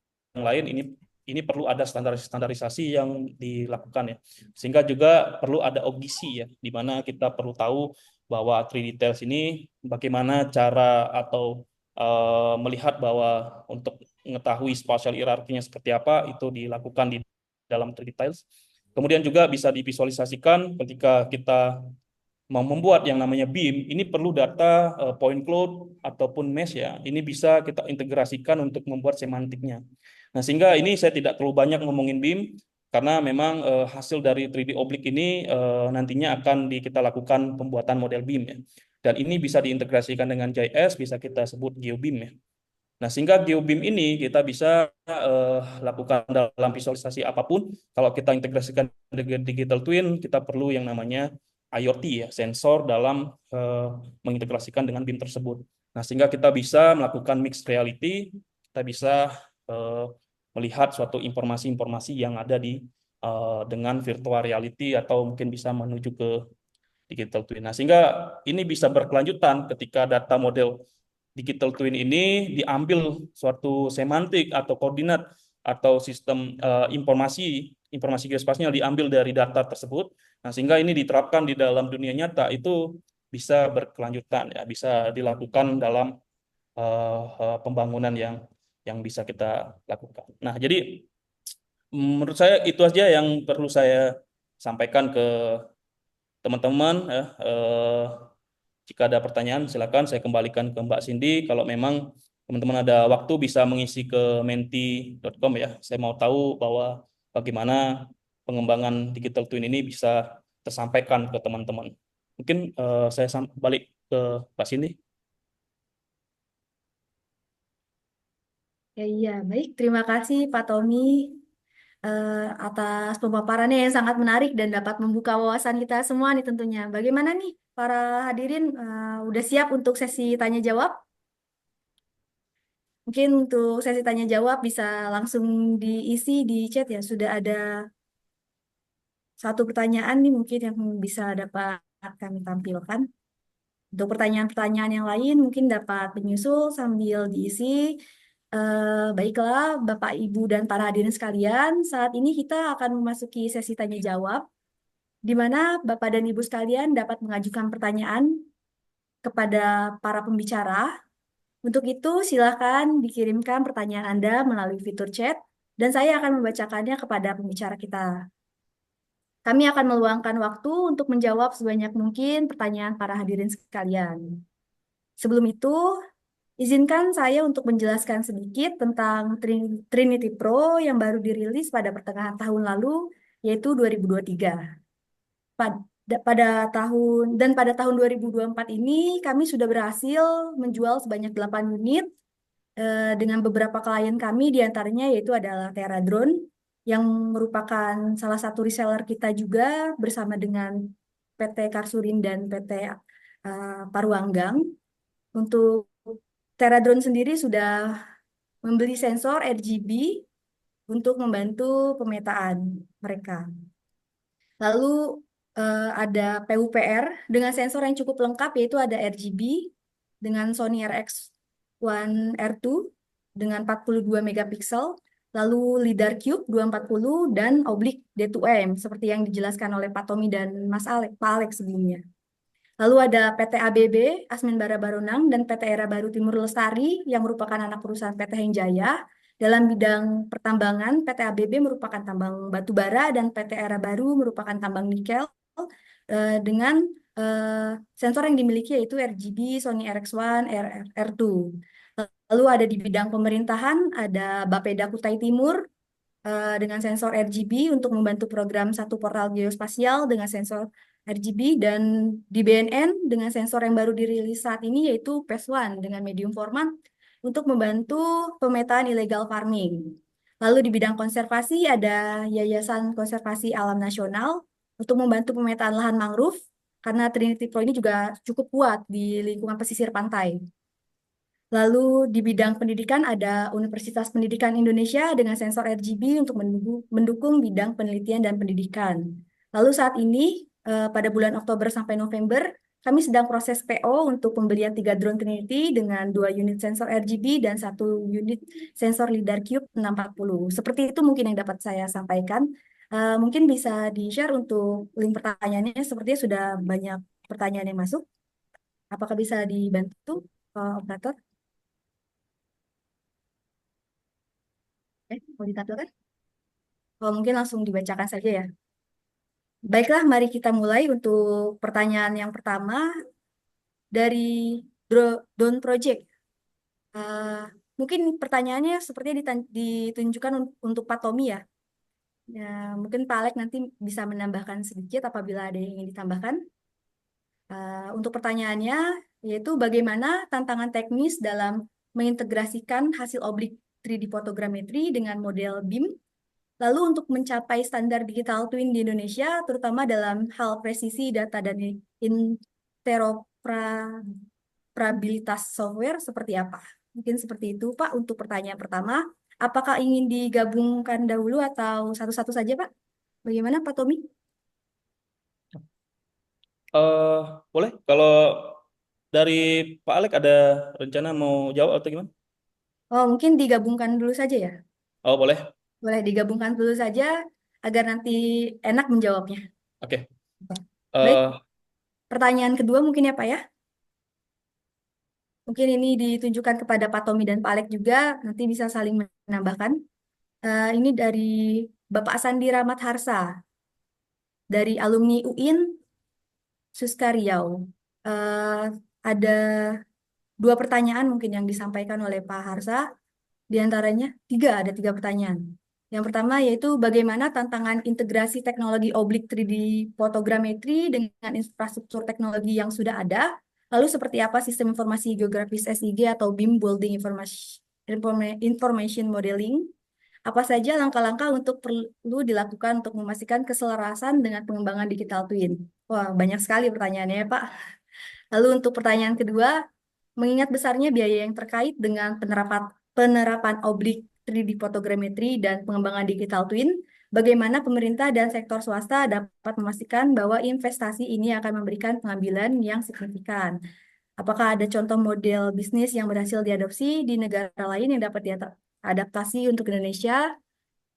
lain, ini perlu ada standarisasi yang dilakukan ya. Sehingga juga perlu ada audisi ya, di mana kita perlu tahu bahwa 3 details ini bagaimana cara atau melihat bahwa untuk mengetahui spatial hierarkinya seperti apa, itu dilakukan di dalam 3 details. Kemudian juga bisa divisualisasikan ketika kita mau membuat yang namanya BIM, ini perlu data point cloud ataupun mesh ya. Ini bisa kita integrasikan untuk membuat semantiknya. Nah, sehingga ini saya tidak terlalu banyak ngomongin BIM, karena memang hasil dari 3D oblik ini nantinya akan kita lakukan pembuatan model BIM ya. Dan ini bisa diintegrasikan dengan GIS, bisa kita sebut GeoBIM ya. Nah, sehingga GeoBIM ini kita bisa lakukan dalam visualisasi apapun. Kalau kita integrasikan dengan digital twin, kita perlu yang namanya IoT ya, sensor dalam mengintegrasikan dengan BIM tersebut. Nah, sehingga kita bisa melakukan mixed reality, kita bisa melihat suatu informasi-informasi yang ada di dengan virtual reality, atau mungkin bisa menuju ke digital twin. Nah, sehingga ini bisa berkelanjutan ketika data model digital twin ini diambil suatu semantik atau koordinat atau sistem informasi geospasial diambil dari data tersebut. Nah, sehingga ini diterapkan di dalam dunia nyata, itu bisa berkelanjutan ya, bisa dilakukan dalam pembangunan yang bisa kita lakukan. Nah, jadi menurut saya itu aja yang perlu saya sampaikan ke teman-teman ya. Jika ada pertanyaan, silakan saya kembalikan ke Mbak Cindy. Kalau memang teman-teman ada waktu, bisa mengisi ke menti.com ya. Saya mau tahu bahwa bagaimana pengembangan digital twin ini bisa tersampaikan ke teman-teman. Mungkin saya balik ke Mbak Cindy. Ya, iya, baik. Terima kasih Pak Tommy atas pemaparannya yang sangat menarik dan dapat membuka wawasan kita semua nih tentunya. Bagaimana nih para hadirin, udah siap untuk sesi tanya jawab? Mungkin untuk sesi tanya jawab bisa langsung diisi di chat ya. Sudah ada satu pertanyaan nih mungkin yang bisa dapat kami tampilkan. Untuk pertanyaan-pertanyaan yang lain mungkin dapat menyusul sambil diisi. Baiklah, Bapak, Ibu, dan para hadirin sekalian, saat ini kita akan memasuki sesi tanya jawab, di mana Bapak dan Ibu sekalian dapat mengajukan pertanyaan kepada para pembicara. Untuk itu, silakan dikirimkan pertanyaan Anda melalui fitur chat, dan saya akan membacakannya kepada pembicara kita. Kami akan meluangkan waktu untuk menjawab sebanyak mungkin pertanyaan para hadirin sekalian. Sebelum itu, izinkan saya untuk menjelaskan sedikit tentang Trinity Pro yang baru dirilis pada pertengahan tahun lalu, yaitu 2023. Pada tahun 2024 ini, kami sudah berhasil menjual sebanyak 8 unit dengan beberapa klien kami, diantaranya yaitu adalah Terra Drone, yang merupakan salah satu reseller kita juga bersama dengan PT Karsurin dan PT Paruanggang. Untuk Terra Drone sendiri sudah membeli sensor RGB untuk membantu pemetaan mereka. Lalu ada PUPR dengan sensor yang cukup lengkap, yaitu ada RGB dengan Sony RX1R2 dengan 42 megapiksel, lalu LiDAR Cube 240 dan Oblique D2M seperti yang dijelaskan oleh Pak Tommy dan Pak Alex sebelumnya. Lalu ada PT ABB, Asmin Bara Barunang, dan PT Era Baru Timur Lestari yang merupakan anak perusahaan PT Hengjaya Dalam bidang pertambangan, PT ABB merupakan tambang batu bara dan PT Era Baru merupakan tambang nikel dengan sensor yang dimiliki yaitu RGB, Sony RX1, R2. Lalu ada di bidang pemerintahan, ada Bapeda Kutai Timur dengan sensor RGB untuk membantu program satu portal geospasial dengan sensor RGB, dan di BNN dengan sensor yang baru dirilis saat ini yaitu PES1 dengan medium format untuk membantu pemetaan illegal farming. Lalu di bidang konservasi ada Yayasan Konservasi Alam Nasional untuk membantu pemetaan lahan mangrove karena Trinity Pro ini juga cukup kuat di lingkungan pesisir pantai. Lalu di bidang pendidikan ada Universitas Pendidikan Indonesia dengan sensor RGB untuk mendukung bidang penelitian dan pendidikan. Lalu saat ini pada bulan Oktober sampai November kami sedang proses PO untuk pembelian 3 drone Trinity dengan 2 unit sensor RGB dan 1 unit sensor LiDAR Cube 640. Seperti itu mungkin yang dapat saya sampaikan. Mungkin bisa di-share untuk link pertanyaannya, sepertinya sudah banyak pertanyaan yang masuk. Apakah bisa dibantu, operator? Mau ditampilkan? Oh, mungkin langsung dibacakan saja ya. Baiklah, mari kita mulai untuk pertanyaan yang pertama dari Drone Project. Mungkin pertanyaannya sepertinya ditunjukkan untuk Pak Tommy ya. Ya, mungkin Pak Alek nanti bisa menambahkan sedikit apabila ada yang ingin ditambahkan. Untuk pertanyaannya, yaitu bagaimana tantangan teknis dalam mengintegrasikan hasil objek 3D fotogrametri dengan model BIM. Lalu untuk mencapai standar digital twin di Indonesia, terutama dalam hal presisi data dan interoperabilitas software seperti apa? Mungkin seperti itu, Pak, untuk pertanyaan pertama. Apakah ingin digabungkan dahulu atau satu-satu saja, Pak? Bagaimana, Pak Tommy? Boleh, kalau dari Pak Alek ada rencana mau jawab atau gimana? Oh, mungkin digabungkan dulu saja ya. Oh, boleh. Boleh digabungkan dulu saja agar nanti enak menjawabnya. Oke. Baik, Eh, pertanyaan kedua mungkin ya, Pak ya. Mungkin ini ditunjukkan kepada Pak Tommy dan Pak Alek juga, nanti bisa saling menambahkan. Ini dari Bapak Sandi Rahmat Harsa, dari alumni UIN, Suska Riau. Ada 2 pertanyaan mungkin yang disampaikan oleh Pak Harsa, di antaranya ada 3 pertanyaan. Yang pertama yaitu bagaimana tantangan integrasi teknologi oblik 3D fotogrametri dengan infrastruktur teknologi yang sudah ada, lalu seperti apa sistem informasi geografis SIG atau BIM Building Information Modeling, apa saja langkah-langkah untuk perlu dilakukan untuk memastikan keselarasan dengan pengembangan digital twin. Wah, banyak sekali pertanyaannya ya, Pak. Lalu untuk pertanyaan kedua, mengingat besarnya biaya yang terkait dengan penerapan oblik 3D fotogrametri dan pengembangan digital twin, bagaimana pemerintah dan sektor swasta dapat memastikan bahwa investasi ini akan memberikan pengambilan yang signifikan? Apakah ada contoh model bisnis yang berhasil diadopsi di negara lain yang dapat diadaptasi untuk Indonesia?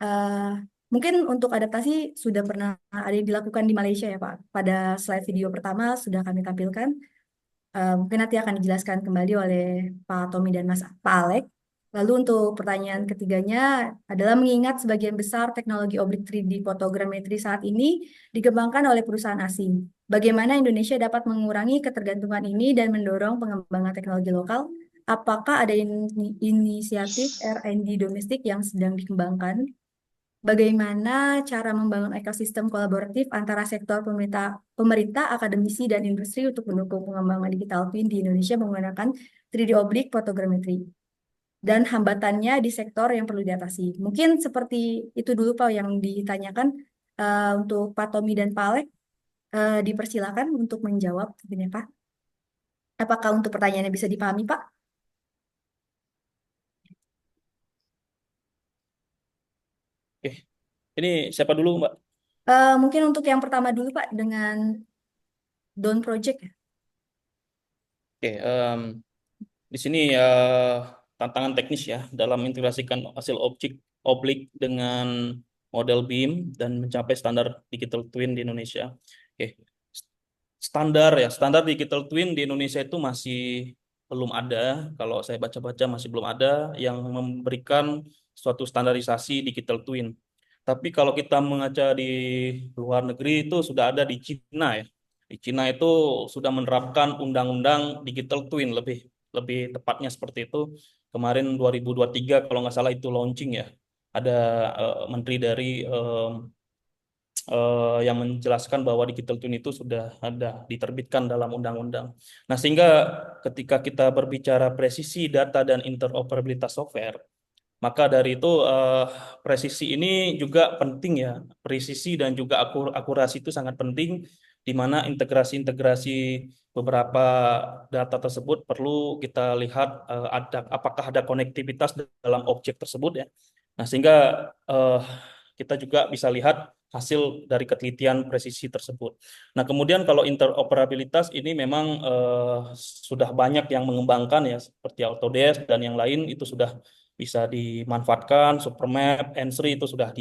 Eh, Mungkin untuk adaptasi sudah pernah ada yang dilakukan di Malaysia ya Pak. Pada slide video pertama sudah kami tampilkan. Mungkin nanti akan dijelaskan kembali oleh Pak Tommy dan Pak Alek. Lalu untuk pertanyaan ketiganya adalah mengingat sebagian besar teknologi objek 3D fotogrametri saat ini dikembangkan oleh perusahaan asing. Bagaimana Indonesia dapat mengurangi ketergantungan ini dan mendorong pengembangan teknologi lokal? Apakah ada inisiatif R&D domestik yang sedang dikembangkan? Bagaimana cara membangun ekosistem kolaboratif antara sektor pemerintah, akademisi, dan industri untuk mendukung pengembangan digital twin di Indonesia menggunakan 3D oblik fotogrametri? Dan hambatannya di sektor yang perlu diatasi. Mungkin seperti itu dulu Pak yang ditanyakan. Untuk Pak Tommy dan Pak Alek, dipersilakan untuk menjawab tentunya Pak. Apakah untuk pertanyaannya bisa dipahami Pak? Oke. Ini siapa dulu, Mbak? Mungkin untuk yang pertama dulu Pak dengan Dawn Project ya. Oke. Di sini tantangan teknis ya dalam integrasikan hasil oblik dengan model BIM dan mencapai standar digital twin di Indonesia. Oke. Standar digital twin di Indonesia itu masih belum ada. Kalau saya baca-baca masih belum ada yang memberikan suatu standarisasi digital twin. Tapi kalau kita mengaca di luar negeri itu sudah ada di Cina ya. Di Cina itu sudah menerapkan undang-undang digital twin, lebih lebih tepatnya seperti itu. Kemarin 2023 kalau nggak salah itu launching ya. Ada menteri dari yang menjelaskan bahwa digital twin itu sudah ada diterbitkan dalam undang-undang. Nah, sehingga ketika kita berbicara presisi data dan interoperabilitas software, maka dari itu presisi ini juga penting ya. Presisi dan juga akurasi itu sangat penting, di mana integrasi-integrasi beberapa data tersebut perlu kita lihat apakah ada konektivitas dalam objek tersebut ya. Nah, sehingga eh, kita juga bisa lihat hasil dari ketelitian presisi tersebut. Nah, kemudian kalau interoperabilitas ini memang sudah banyak yang mengembangkan ya, seperti Autodesk dan yang lain itu sudah bisa dimanfaatkan. Supermap, N3 itu sudah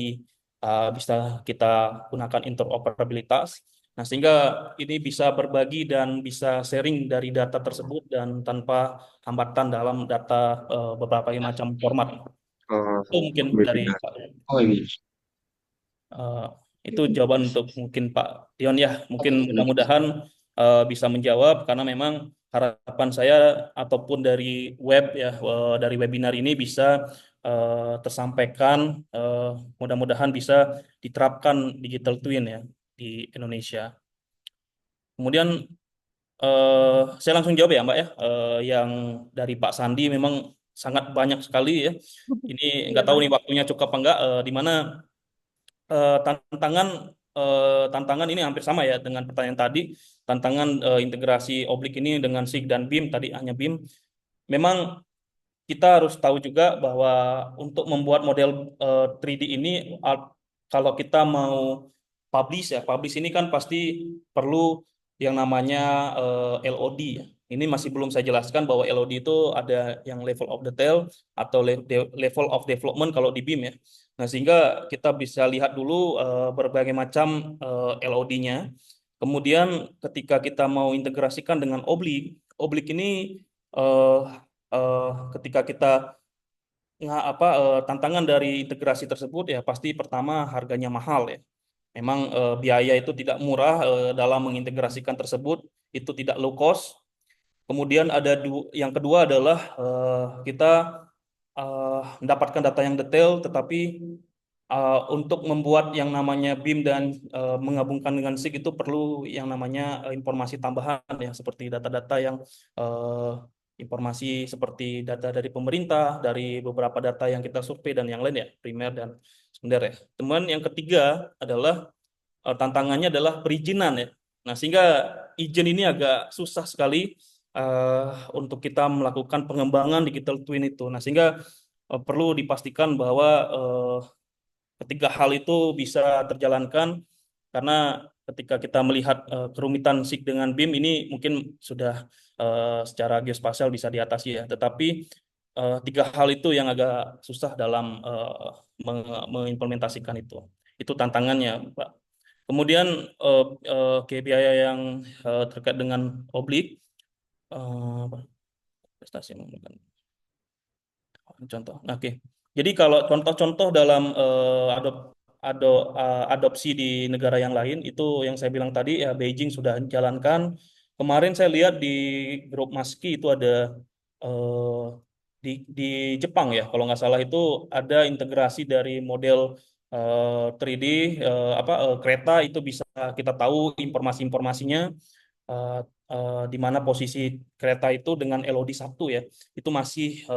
bisa kita gunakan interoperabilitas. Nah, sehingga ini bisa berbagi dan bisa sharing dari data tersebut dan tanpa hambatan dalam data beberapa macam format. Itu mungkin dari Webinar. Pak. Oh iya. Eh, itu jawaban untuk mungkin Pak Dion ya. Mungkin Oke. mudah-mudahan bisa menjawab, karena memang harapan saya ataupun dari web ya, dari webinar ini bisa tersampaikan, mudah-mudahan bisa diterapkan digital twin ya di Indonesia. Kemudian saya langsung jawab ya Mbak ya. Yang dari Pak Sandi memang sangat banyak sekali ya. Ini Iya, nggak tahu Pak. nih waktunya cukup apa enggak, di mana tantangan tantangan ini hampir sama ya dengan pertanyaan tadi. Tantangan integrasi oblik ini dengan SIG dan BIM, tadi hanya BIM. Memang kita harus tahu juga bahwa untuk membuat model 3D ini, kalau kita mau publish ya, publish ini kan pasti perlu yang namanya LOD ya. Ini masih belum saya jelaskan bahwa LOD itu ada yang level of detail atau level of development kalau di BIM ya. Nah, sehingga kita bisa lihat dulu berbagai macam LOD-nya. Kemudian ketika kita mau integrasikan dengan oblik, oblik ini eh, ketika kita tantangan dari integrasi tersebut ya pasti pertama harganya mahal ya. Memang biaya itu tidak murah dalam mengintegrasikan tersebut, itu tidak low cost. Kemudian ada yang kedua adalah kita mendapatkan data yang detail, tetapi untuk membuat yang namanya BIM dan menggabungkan dengan SIG itu perlu yang namanya informasi tambahan ya, seperti data-data yang informasi seperti data dari pemerintah, dari beberapa data yang kita survei dan yang lain ya, primer dan sekunder ya. Kemudian yang ketiga adalah tantangannya adalah perizinan ya. Nah, sehingga izin ini agak susah sekali untuk kita melakukan pengembangan digital twin itu. Nah, sehingga perlu dipastikan bahwa ketiga hal itu bisa terjalankan, karena ketika kita melihat kerumitan SIG dengan BIM ini mungkin sudah secara geospasial bisa diatasi ya. Tetapi tiga hal itu yang agak susah dalam mengimplementasikan itu. Itu tantangannya, Pak. Kemudian KPI yang terkait dengan oblik, prestasi menggunakan contoh. Nah, oke. Jadi kalau contoh-contoh dalam adopsi di negara yang lain, itu yang saya bilang tadi ya, Beijing sudah jalankan. Kemarin saya lihat di grup Maski itu ada eh, di Jepang ya, kalau nggak salah itu ada integrasi dari model 3D kereta, itu bisa kita tahu informasi-informasinya, eh, di mana posisi kereta itu dengan LOD 1 ya, itu masih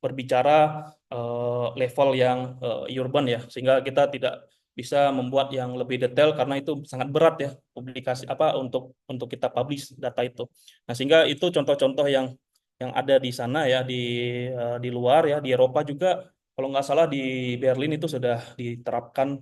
berbicara level yang urban ya, sehingga kita tidak bisa membuat yang lebih detail karena itu sangat berat ya, publikasi untuk kita publish data itu. Nah, sehingga itu contoh-contoh yang ada di sana ya, di luar ya, di Eropa juga kalau nggak salah di Berlin itu sudah diterapkan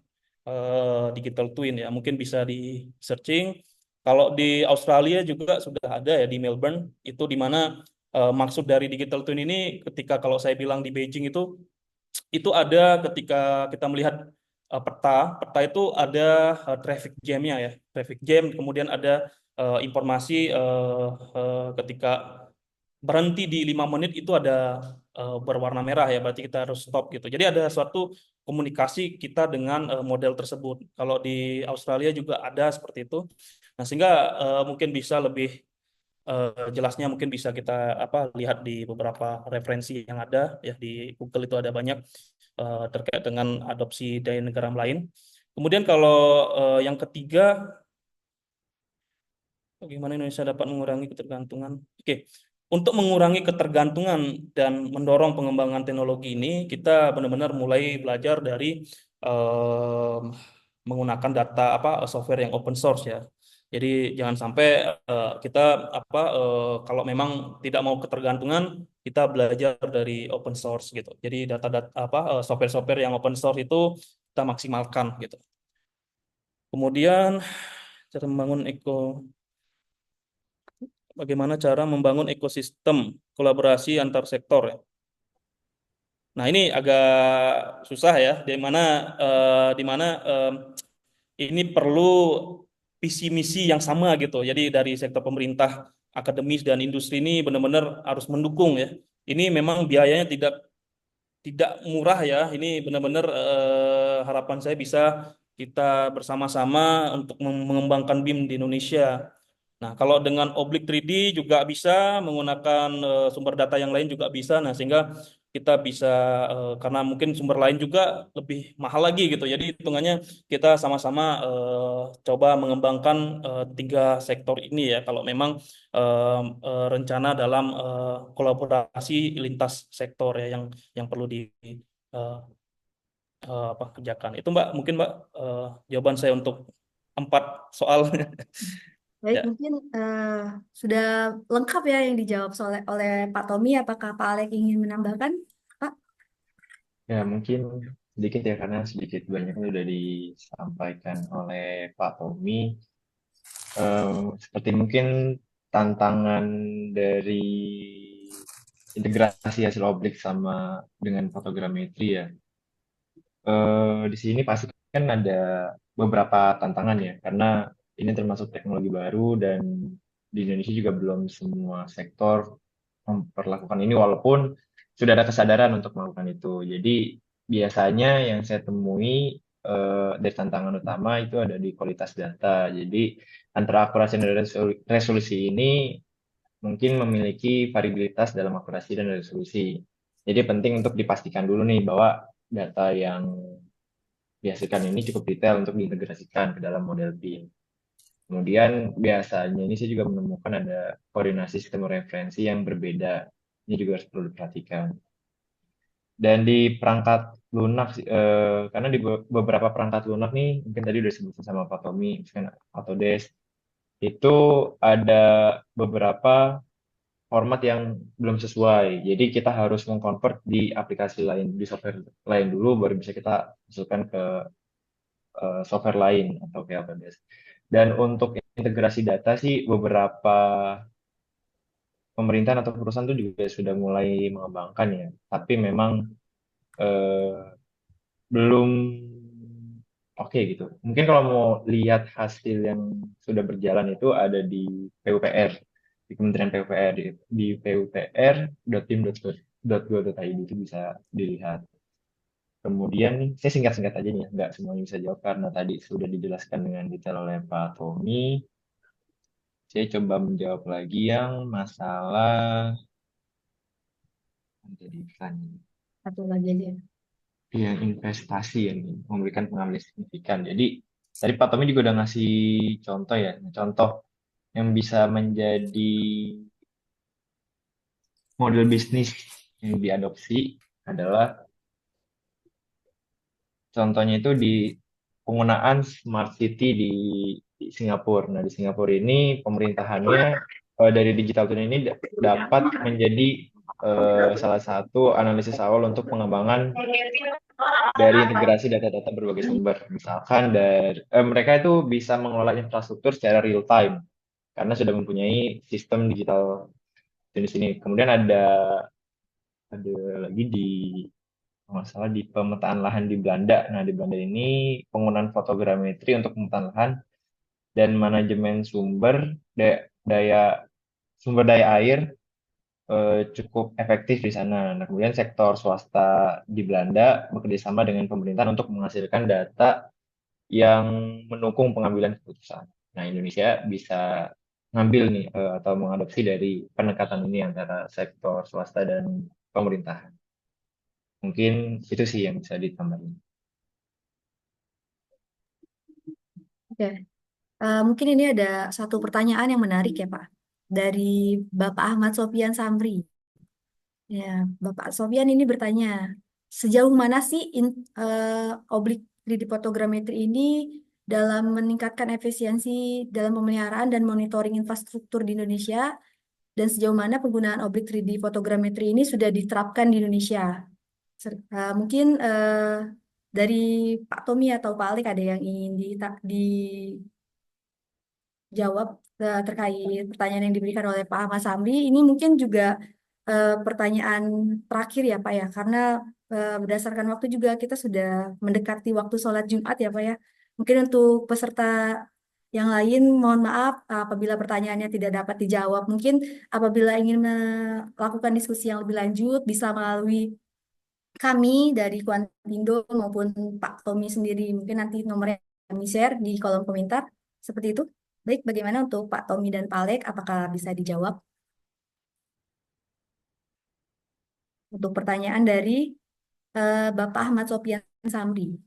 digital twin ya, mungkin bisa di searching. Kalau di Australia juga sudah ada ya, di Melbourne, itu di mana maksud dari digital twin ini, ketika kalau saya bilang di Beijing itu ada ketika kita melihat peta, peta itu ada traffic jam-nya ya, traffic jam, kemudian ada informasi ketika berhenti di 5 menit itu ada berwarna merah ya, berarti kita harus stop gitu. Jadi ada suatu komunikasi kita dengan model tersebut. Kalau di Australia juga ada seperti itu. Nah, sehingga mungkin bisa lebih jelasnya mungkin bisa kita lihat di beberapa referensi yang ada ya di Google, itu ada banyak terkait dengan adopsi dari negara lain. Kemudian kalau yang ketiga, bagaimana Indonesia dapat mengurangi ketergantungan? Oke, untuk mengurangi ketergantungan dan mendorong pengembangan teknologi ini, kita benar-benar mulai belajar dari em, menggunakan data software yang open source ya. Jadi jangan sampai kita kalau memang tidak mau ketergantungan, kita belajar dari open source gitu. Jadi data-data software-software yang open source itu kita maksimalkan gitu. Kemudian cara membangun bagaimana cara membangun ekosistem kolaborasi antar sektor ya. Nah, ini agak susah ya, di mana ini perlu visi misi yang sama gitu. Jadi dari sektor pemerintah, akademis dan industri ini benar-benar harus mendukung ya. Ini memang biayanya tidak tidak murah ya. Ini benar-benar harapan saya bisa kita bersama-sama untuk mengembangkan BIM di Indonesia. Nah, kalau dengan Oblique 3D juga bisa, menggunakan sumber data yang lain juga bisa. Nah, sehingga kita bisa, karena mungkin sumber lain juga lebih mahal lagi gitu. Jadi hitungannya kita sama-sama coba mengembangkan tiga sektor ini ya. Kalau memang rencana dalam kolaborasi lintas sektor ya yang perlu di eh, kerjakan. Itu Mbak, mungkin Mbak jawaban saya untuk 4 soal. Baik, Ya. mungkin sudah lengkap ya yang dijawab oleh Pak Tommy. Apakah Pak Alek ingin menambahkan, Pak? Ya, mungkin sedikit ya, karena sedikit banyaknya sudah disampaikan oleh Pak Tommy. Seperti mungkin tantangan dari integrasi hasil objek sama dengan fotogrametri ya. Di sini pasti kan ada beberapa tantangan ya, karena ini termasuk teknologi baru dan di Indonesia juga belum semua sektor memperlakukan ini, walaupun sudah ada kesadaran untuk melakukan itu. Jadi biasanya yang saya temui dari tantangan utama itu ada di kualitas data. Jadi antara akurasi dan resolusi ini mungkin memiliki variabilitas dalam akurasi dan resolusi. Jadi penting untuk dipastikan dulu nih bahwa data yang dihasilkan ini cukup detail untuk diintegrasikan ke dalam model BIM. Kemudian biasanya ini saya juga menemukan ada koordinasi sistem referensi yang berbeda. Ini juga harus perlu diperhatikan. Dan di perangkat lunak, karena di beberapa perangkat lunak nih, mungkin tadi udah disebutkan sama Pak Tommy, misalkan Autodesk, itu ada beberapa format yang belum sesuai. Jadi kita harus mengkonvert di aplikasi lain, di software lain dulu, baru bisa kita masukkan ke software lain atau kayak Autodesk. Dan untuk integrasi data sih beberapa pemerintahan atau perusahaan itu juga sudah mulai mengembangkan ya. Tapi memang eh, belum oke gitu. Mungkin kalau mau lihat hasil yang sudah berjalan itu ada di PUPR, di Kementerian PUPR, di pupr.tim.go.id itu bisa dilihat. Kemudian saya singkat-singkat aja nih, ya, nggak semuanya bisa jawab karena tadi sudah dijelaskan dengan detail oleh Pak Tommy. Saya coba menjawab lagi yang masalah jadi pertanyaan. Satu lagi aja. Yang investasi yang memberikan pengambilan signifikan. Jadi tadi Pak Tommy juga udah ngasih contoh ya, contoh yang bisa menjadi model bisnis yang diadopsi adalah contohnya itu di penggunaan smart city di Singapura. Nah, di Singapura ini pemerintahannya dari digital twin ini dapat menjadi salah satu analisis awal untuk pengembangan dari integrasi data-data berbagai sumber. Misalkan mereka itu bisa mengelola infrastruktur secara real time karena sudah mempunyai sistem digital jenis ini. Kemudian ada lagi di kalau nggak salah di pemetaan lahan di Belanda. Nah, di Belanda ini penggunaan fotogrametri untuk pemetaan lahan dan manajemen daya sumber daya air cukup efektif di sana. Nah, kemudian sektor swasta di Belanda bekerjasama dengan pemerintahan untuk menghasilkan data yang mendukung pengambilan keputusan. Nah, Indonesia bisa ngambil nih atau mengadopsi dari pendekatan ini antara sektor swasta dan pemerintahan. Mungkin itu sih yang bisa ditambahin. Oke. Mungkin ini ada satu pertanyaan yang menarik ya Pak. Dari Bapak Ahmad Sofian Samri. Ya, Bapak Sofian ini bertanya, sejauh mana sih oblik 3D fotogrametri ini dalam meningkatkan efisiensi dalam pemeliharaan dan monitoring infrastruktur di Indonesia, dan sejauh mana penggunaan oblik 3D fotogrametri ini sudah diterapkan di Indonesia? Mungkin dari Pak Tommy atau Pak Alek ada yang ingin dijawab terkait pertanyaan yang diberikan oleh Pak Ahmad Samri. Ini mungkin juga pertanyaan terakhir ya Pak ya, karena berdasarkan waktu juga kita sudah mendekati waktu sholat Jumat ya Pak ya. Mungkin untuk peserta yang lain, mohon maaf apabila pertanyaannya tidak dapat dijawab. Mungkin apabila ingin melakukan diskusi yang lebih lanjut, bisa melalui kami dari Kuantindo maupun Pak Tommy sendiri. Mungkin nanti nomornya kami share di kolom komentar. Seperti itu. Baik, bagaimana untuk Pak Tommy dan Pak Alek? Apakah bisa dijawab? Untuk pertanyaan dari Bapak Ahmad Sofian Samri.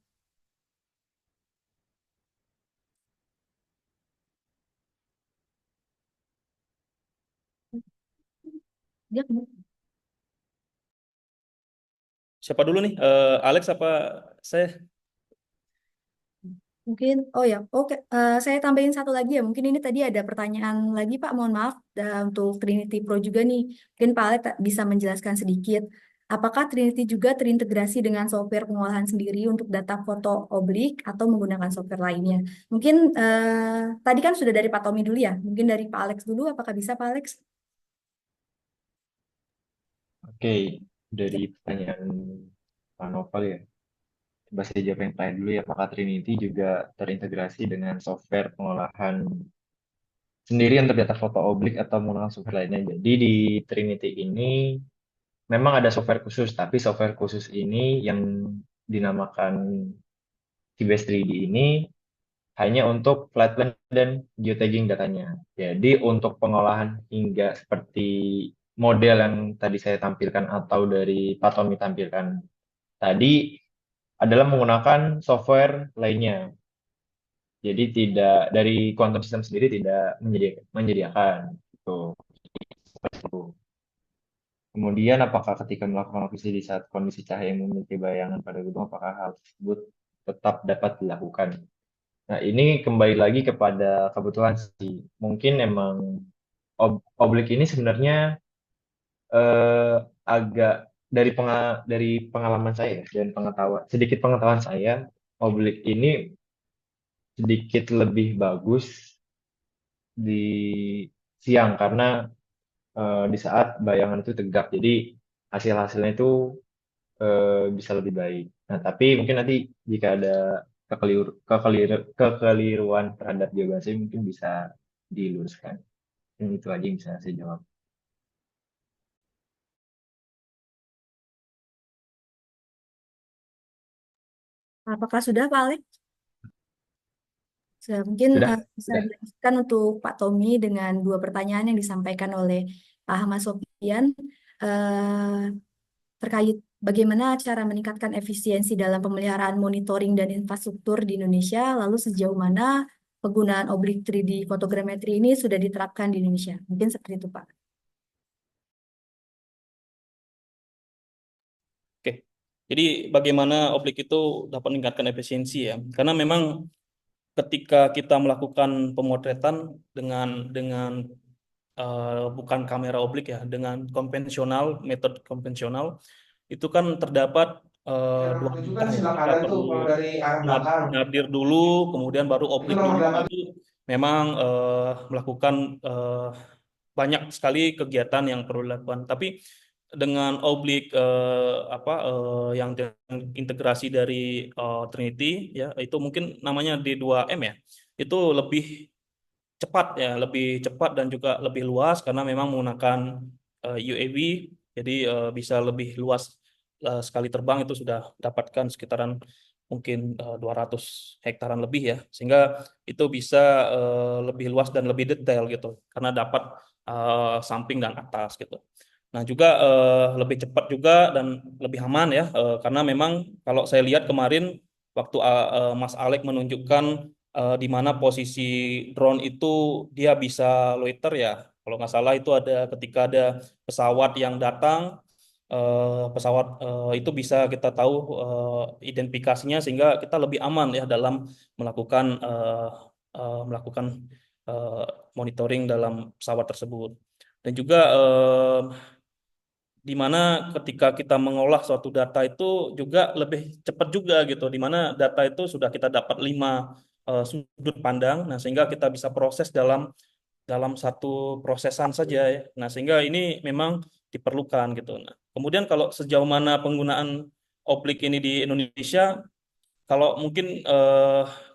Dia Siapa dulu nih? Alex apa saya? mungkin, oh ya, oke, saya tambahin satu lagi ya. Mungkin ini tadi ada pertanyaan lagi Pak, mohon maaf. Untuk Trinity Pro juga nih, mungkin Pak Alek bisa menjelaskan sedikit. Apakah Trinity juga terintegrasi dengan software pengolahan sendiri untuk data foto oblik atau menggunakan software lainnya? Mungkin tadi kan sudah dari Pak Tommy dulu ya. Mungkin dari Pak Alex dulu, apakah bisa Pak Alex? Oke, dari pertanyaan Pak Novel ya. Coba saya jawab yang terakhir dulu ya, apakah Trinity juga terintegrasi dengan software pengolahan sendiri untuk data foto oblik atau menggunakan software lainnya. Jadi di Trinity ini memang ada software khusus, tapi software khusus ini yang dinamakan Cubase 3D ini hanya untuk flatland dan geotagging datanya. Jadi untuk pengolahan hingga seperti model yang tadi saya tampilkan atau dari Pak Tommy tampilkan tadi adalah menggunakan software lainnya. Jadi tidak dari quantum system sendiri tidak menyediakan itu. Seperti itu. Kemudian apakah ketika melakukan akuisisi di saat kondisi cahaya yang memiliki bayangan pada gedung, apakah hal tersebut tetap dapat dilakukan? Nah, ini kembali lagi kepada kebutuhan sih. Mungkin emang oblik ini sebenarnya eh, agak dari pengalaman saya dan sedikit pengetahuan saya, oblik ini sedikit lebih bagus di siang karena di saat bayangan itu tegak. Jadi hasil-hasilnya itu bisa lebih baik. Nah, tapi mungkin nanti jika ada kekeliruan terhadap jawaban saya mungkin bisa diluruskan. Ini itu aja yang bisa saya jawab. Apakah sudah Pak Alex? Mungkin Sudah? bisa Sudah. dilanjutkan untuk Pak Tommy dengan dua pertanyaan yang disampaikan oleh Pak Ahmad Sofian eh, terkait bagaimana cara meningkatkan efisiensi dalam pemeliharaan monitoring dan infrastruktur di Indonesia, lalu sejauh mana penggunaan oblik 3D fotogrametri ini sudah diterapkan di Indonesia. Mungkin seperti itu, Pak. Oke. Jadi bagaimana oblik itu dapat meningkatkan efisiensi ya? Karena memang ketika kita melakukan pemotretan dengan bukan kamera oblik ya, dengan konvensional, metode konvensional itu kan terdapat dua langkah ya. Kita perlu nadir dulu, kemudian baru oblik dulu. Itu memang melakukan banyak sekali kegiatan yang perlu dilakukan. Tapi dengan oblik yang integrasi dari Trinity ya, itu mungkin namanya D2M ya, itu lebih cepat ya, lebih cepat dan juga lebih luas karena memang menggunakan UAV, jadi bisa lebih luas, sekali terbang itu sudah dapatkan sekitaran mungkin 200 hektaran lebih ya, sehingga itu bisa lebih luas dan lebih detail gitu, karena dapat samping dan atas gitu. Nah juga lebih cepat juga dan lebih aman ya, karena memang kalau saya lihat kemarin waktu Mas Alek menunjukkan di mana posisi drone itu dia bisa loiter ya. Kalau nggak salah itu ada ketika ada pesawat yang datang, pesawat itu bisa kita tahu identifikasinya sehingga kita lebih aman ya dalam melakukan melakukan eh, monitoring dalam pesawat tersebut. Dan juga di mana ketika kita mengolah suatu data itu juga lebih cepat juga gitu, di mana data itu sudah kita dapat 5 sudut pandang, nah sehingga kita bisa proses dalam dalam satu prosesan saja ya. Nah sehingga ini memang diperlukan gitu. Nah kemudian kalau sejauh mana penggunaan oplik ini di Indonesia, kalau mungkin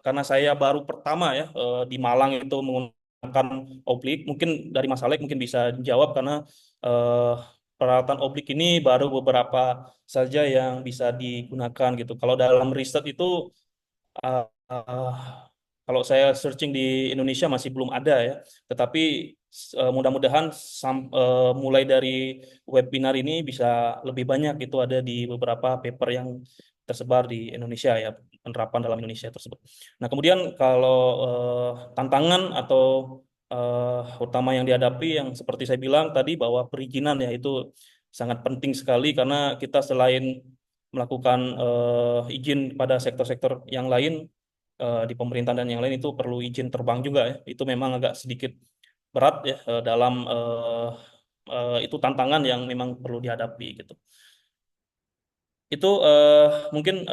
karena saya baru pertama ya di Malang itu menggunakan oblik, mungkin dari Mas Alek mungkin bisa dijawab karena eh, peralatan oblik ini baru beberapa saja yang bisa digunakan gitu. Kalau dalam riset itu eh, eh, kalau saya searching di Indonesia masih belum ada ya. Tetapi mudah-mudahan mulai dari webinar ini bisa lebih banyak itu ada di beberapa paper yang tersebar di Indonesia ya, penerapan dalam Indonesia tersebut. Nah, kemudian kalau tantangan atau utama yang dihadapi yang seperti saya bilang tadi bahwa perizinan ya itu sangat penting sekali karena kita selain melakukan izin pada sektor-sektor yang lain di pemerintahan dan yang lain itu perlu izin terbang juga ya. Itu memang agak sedikit berat ya dalam itu tantangan yang memang perlu dihadapi gitu. Itu mungkin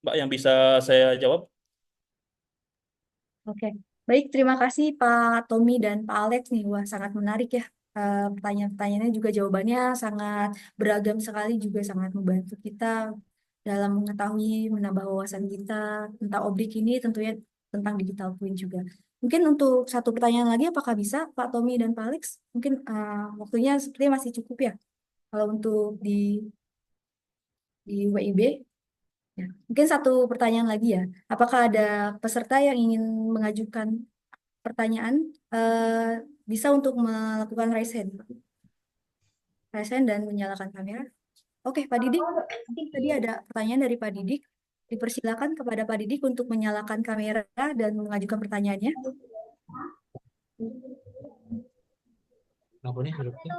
Mbak yang bisa saya jawab. Oke, baik. Terima kasih Pak Tommy dan Pak Alex nih. Wah, sangat menarik ya. Pertanyaan-pertanyaannya juga jawabannya sangat beragam sekali, juga sangat membantu kita dalam mengetahui, menambah wawasan kita tentang oblik ini, tentunya tentang digital twin juga. Mungkin untuk satu pertanyaan lagi, apakah bisa Pak Tommy dan Pak Alex? Mungkin waktunya sepertinya masih cukup ya. Kalau untuk di WIB. Ya, mungkin satu pertanyaan lagi ya. Apakah ada peserta yang ingin mengajukan pertanyaan? Bisa untuk melakukan raise hand dan menyalakan kamera. Oke, Pak Didik. Mungkin tadi ada pertanyaan dari Pak Didik. Dipersilakan kepada Pak Didik untuk menyalakan kamera dan mengajukan pertanyaannya. Nggak boleh hurufnya.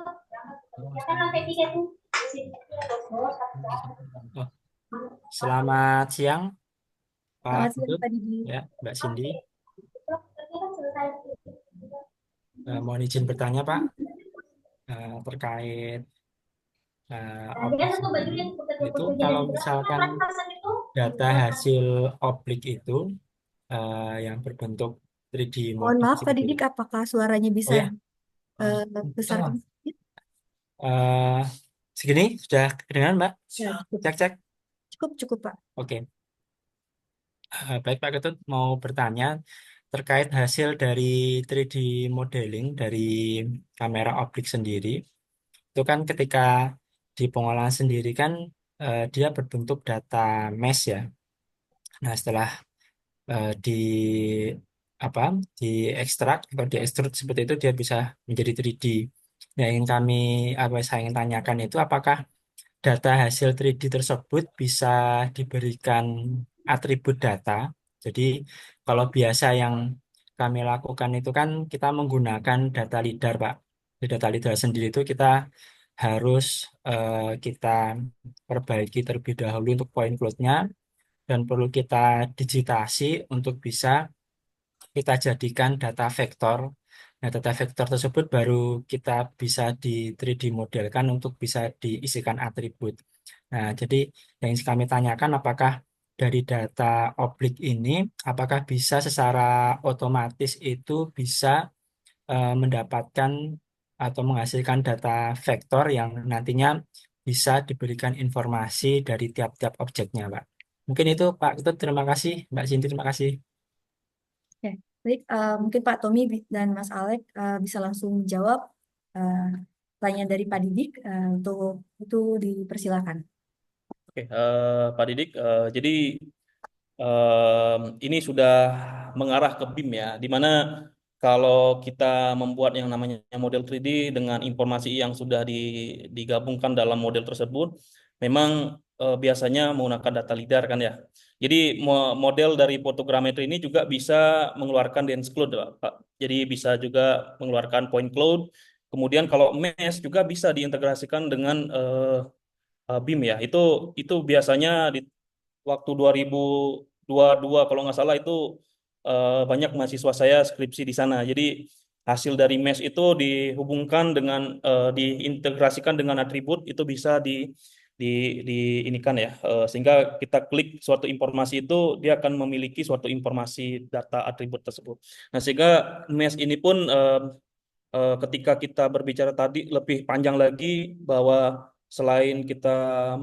Oh, selamat siang, Pak Selamat siang, Putut, Pak Didik. ya, Mbak Cindy. Mohon izin bertanya, Pak, terkait oblik itu kalau misalkan data hasil oblik itu yang berbentuk 3D Mohon model maaf, Pak seperti Didik, itu. apakah suaranya Oh bisa ya, besar? segini sudah kedengaran, Mbak? Ya, Cek. cukup, Pak. Oke. Baik Pak Ketut, mau bertanya terkait hasil dari 3D modeling dari kamera oblik sendiri. Itu kan ketika di pengolahan sendiri kan dia berbentuk data mesh ya. Nah setelah di apa diekstrak atau diekstrut seperti itu dia bisa menjadi 3D. Nah yang saya ingin tanyakan itu apakah data hasil 3D tersebut bisa diberikan atribut data. Jadi kalau biasa yang kami lakukan itu kan kita menggunakan data LIDAR, Pak. Di data LIDAR sendiri itu kita harus kita perbaiki terlebih dahulu untuk point cloud-nya dan perlu kita digitasi untuk bisa kita jadikan data vektor. Nah, data vektor tersebut baru kita bisa di 3D modelkan untuk bisa diisikan atribut. Nah, jadi yang kami tanyakan apakah dari data oblik ini, apakah bisa secara otomatis itu bisa mendapatkan atau menghasilkan data vektor yang nantinya bisa diberikan informasi dari tiap-tiap objeknya, Pak. Mungkin itu, Pak. Itu terima kasih, Mbak Cinti, terima kasih. Oke, baik. Mungkin Pak Tommy dan Mas Alek bisa langsung menjawab. Eh, pertanyaan dari Pak Didik, untuk itu dipersilakan. Oke, Pak Didik, jadi ini sudah mengarah ke BIM ya, di mana kalau kita membuat yang namanya model 3D dengan informasi yang sudah digabungkan dalam model tersebut, memang biasanya menggunakan data LiDAR kan ya. Jadi model dari fotogrametri ini juga bisa mengeluarkan dense cloud, Pak. Jadi bisa juga mengeluarkan point cloud. Kemudian kalau mesh juga bisa diintegrasikan dengan BIM ya. Itu biasanya di waktu 2022 kalau nggak salah itu banyak mahasiswa saya skripsi di sana. Jadi hasil dari mesh itu dihubungkan dengan diintegrasikan dengan atribut itu bisa di di inikan ya, sehingga kita klik suatu informasi itu dia akan memiliki suatu informasi data atribut tersebut. Nah, sehingga mesh ini pun ketika kita berbicara tadi lebih panjang lagi bahwa selain kita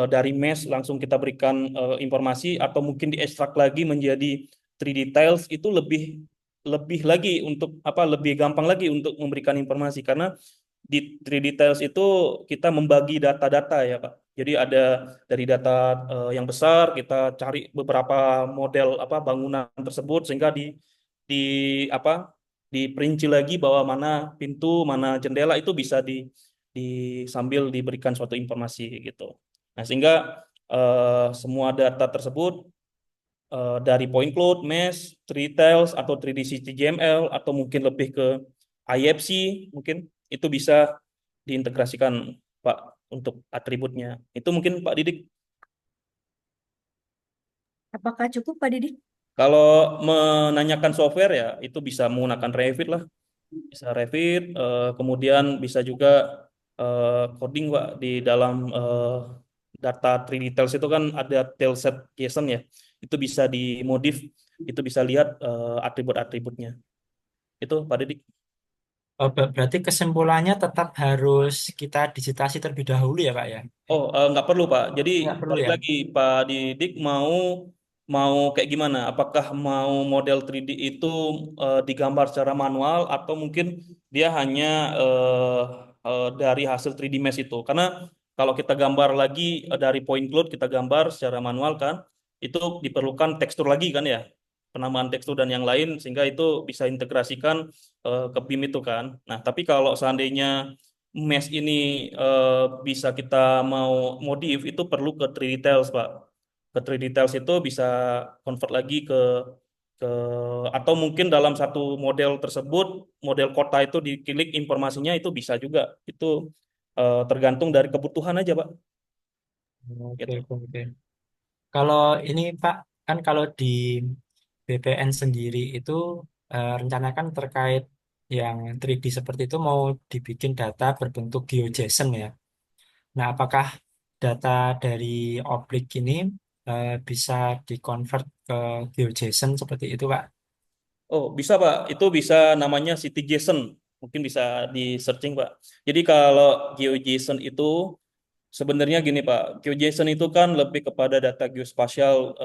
dari mesh langsung kita berikan informasi atau mungkin diekstrak lagi menjadi 3D tiles itu lebih lebih lagi untuk apa lebih gampang lagi untuk memberikan informasi karena di 3D tiles itu kita membagi data-data ya Pak. Jadi ada dari data yang besar kita cari beberapa model apa bangunan tersebut sehingga di apa diperinci lagi bahwa mana pintu, mana jendela itu bisa di sambil diberikan suatu informasi gitu. Nah, sehingga semua data tersebut dari point cloud, mesh, 3D tiles atau 3D CTGML atau mungkin lebih ke IFC mungkin itu bisa diintegrasikan Pak untuk atributnya. Itu mungkin Pak Didik. Apakah cukup Pak Didik? Kalau menanyakan software ya itu bisa menggunakan Revit lah. Bisa Revit, kemudian bisa juga coding Pak di dalam data 3D tiles itu kan ada tileset JSON ya. Itu bisa dimodif, itu bisa lihat atribut-atributnya. Itu Pak Didik. Oh, berarti kesimpulannya tetap harus kita digitasi terlebih dahulu ya Pak ya? Oh, nggak perlu Pak. Jadi Nggak perlu balik ya? lagi Pak Didik mau mau kayak gimana? Apakah mau model 3D itu digambar secara manual atau mungkin dia hanya dari hasil 3D mesh itu? Karena kalau kita gambar lagi dari point cloud kita gambar secara manual kan, itu diperlukan tekstur lagi kan ya, penambahan tekstur dan yang lain sehingga itu bisa integrasikan ke BIM itu kan. Nah, tapi kalau seandainya mesh ini bisa kita mau modif itu perlu ke 3D tiles Pak. Ke 3D tiles itu bisa convert lagi ke atau mungkin dalam satu model tersebut model kota itu diklik informasinya itu bisa juga. Itu tergantung dari kebutuhan aja Pak. Oke, Gitu. oke, oke. Kalau ini Pak, kan kalau di BPN sendiri itu rencanakan terkait yang 3D seperti itu mau dibikin data berbentuk GeoJSON ya. Nah, apakah data dari Oblik ini bisa dikonvert ke GeoJSON seperti itu, Pak? Oh, bisa Pak. Itu bisa namanya CityJSON. Mungkin bisa di searching Pak. Jadi kalau GeoJSON itu sebenarnya gini Pak, GeoJSON itu kan lebih kepada data geospasial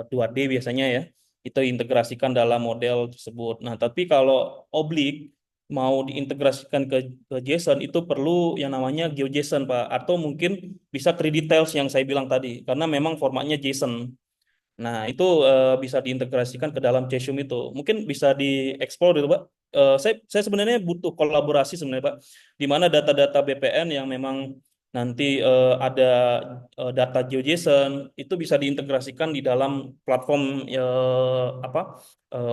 2D biasanya ya. Itu integrasikan dalam model tersebut. Nah, tapi kalau Oblik mau diintegrasikan ke JSON itu perlu yang namanya GeoJSON Pak. Atau mungkin bisa 3D tiles yang saya bilang tadi. Karena memang formatnya JSON. Nah, itu bisa diintegrasikan ke dalam Cesium itu. Mungkin bisa dieksplor itu, Pak. Saya sebenarnya butuh kolaborasi sebenarnya, Pak. Di mana data-data BPN yang memang nanti ada data GeoJSON itu bisa diintegrasikan di dalam platform apa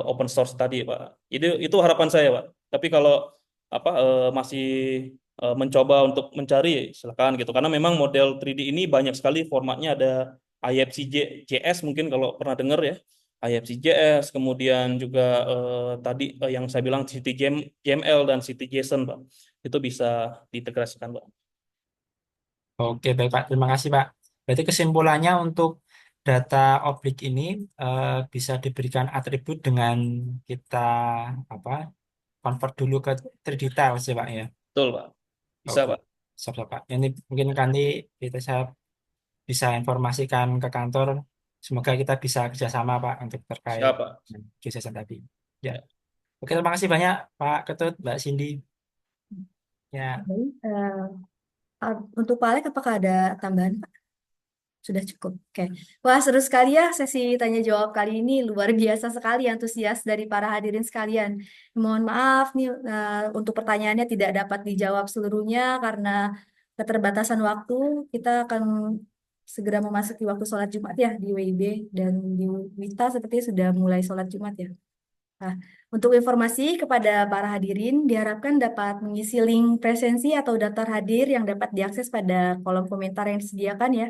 open source tadi, Pak. Itu harapan saya, Pak. Tapi kalau apa masih mencoba untuk mencari silakan gitu. Karena memang model 3D ini banyak sekali formatnya ada IFC JS mungkin kalau pernah dengar ya. IFC JS, kemudian juga tadi yang saya bilang CityGML dan CityJSON, Pak. Itu bisa diintegrasikan, Pak. Oke, baik Pak. Terima kasih, Pak. Berarti kesimpulannya untuk data Oblik ini bisa diberikan atribut dengan kita apa convert dulu ke 3D tiles ya, Pak ya. Betul, Pak. Bisa, Oke, Pak. siap, Pak. Ini mungkin nanti saya bisa informasikan ke kantor. Semoga kita bisa kerjasama, Pak, untuk terkait Siap, Pak. kegiatan tadi. Ya. Ya. Oke, terima kasih banyak, Pak Ketut, Mbak Cindy. Ya, Baik, untuk Pak Alek apakah ada tambahan, Pak? Sudah cukup. Oke. Wah, seru sekali ya sesi tanya jawab kali ini. Luar biasa sekali antusias dari para hadirin sekalian. Mohon maaf nih untuk pertanyaannya tidak dapat dijawab seluruhnya karena keterbatasan waktu. Kita akan segera memasuki waktu sholat Jumat ya di WIB dan di Wita sepertinya sudah mulai sholat Jumat ya. Nah, untuk informasi kepada para hadirin, diharapkan dapat mengisi link presensi atau daftar hadir yang dapat diakses pada kolom komentar yang disediakan ya.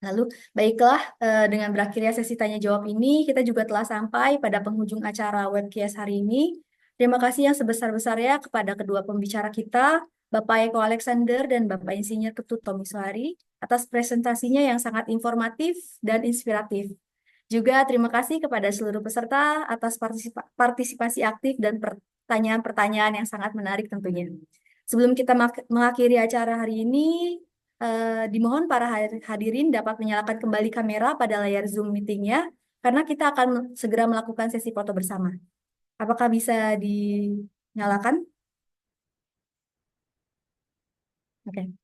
Lalu, baiklah, dengan berakhirnya sesi tanya jawab ini, kita juga telah sampai pada penghujung acara webcast hari ini. Terima kasih yang sebesar-besarnya kepada kedua pembicara kita, Bapak Eko Alexander dan Bapak Insinyur Ketut Tommy Soehari, atas presentasinya yang sangat informatif dan inspiratif. Juga terima kasih kepada seluruh peserta atas partisipasi aktif dan pertanyaan-pertanyaan yang sangat menarik tentunya. Sebelum kita mengakhiri acara hari ini, dimohon para hadirin dapat menyalakan kembali kamera pada layar Zoom meetingnya, karena kita akan segera melakukan sesi foto bersama. Apakah bisa dinyalakan? Oke.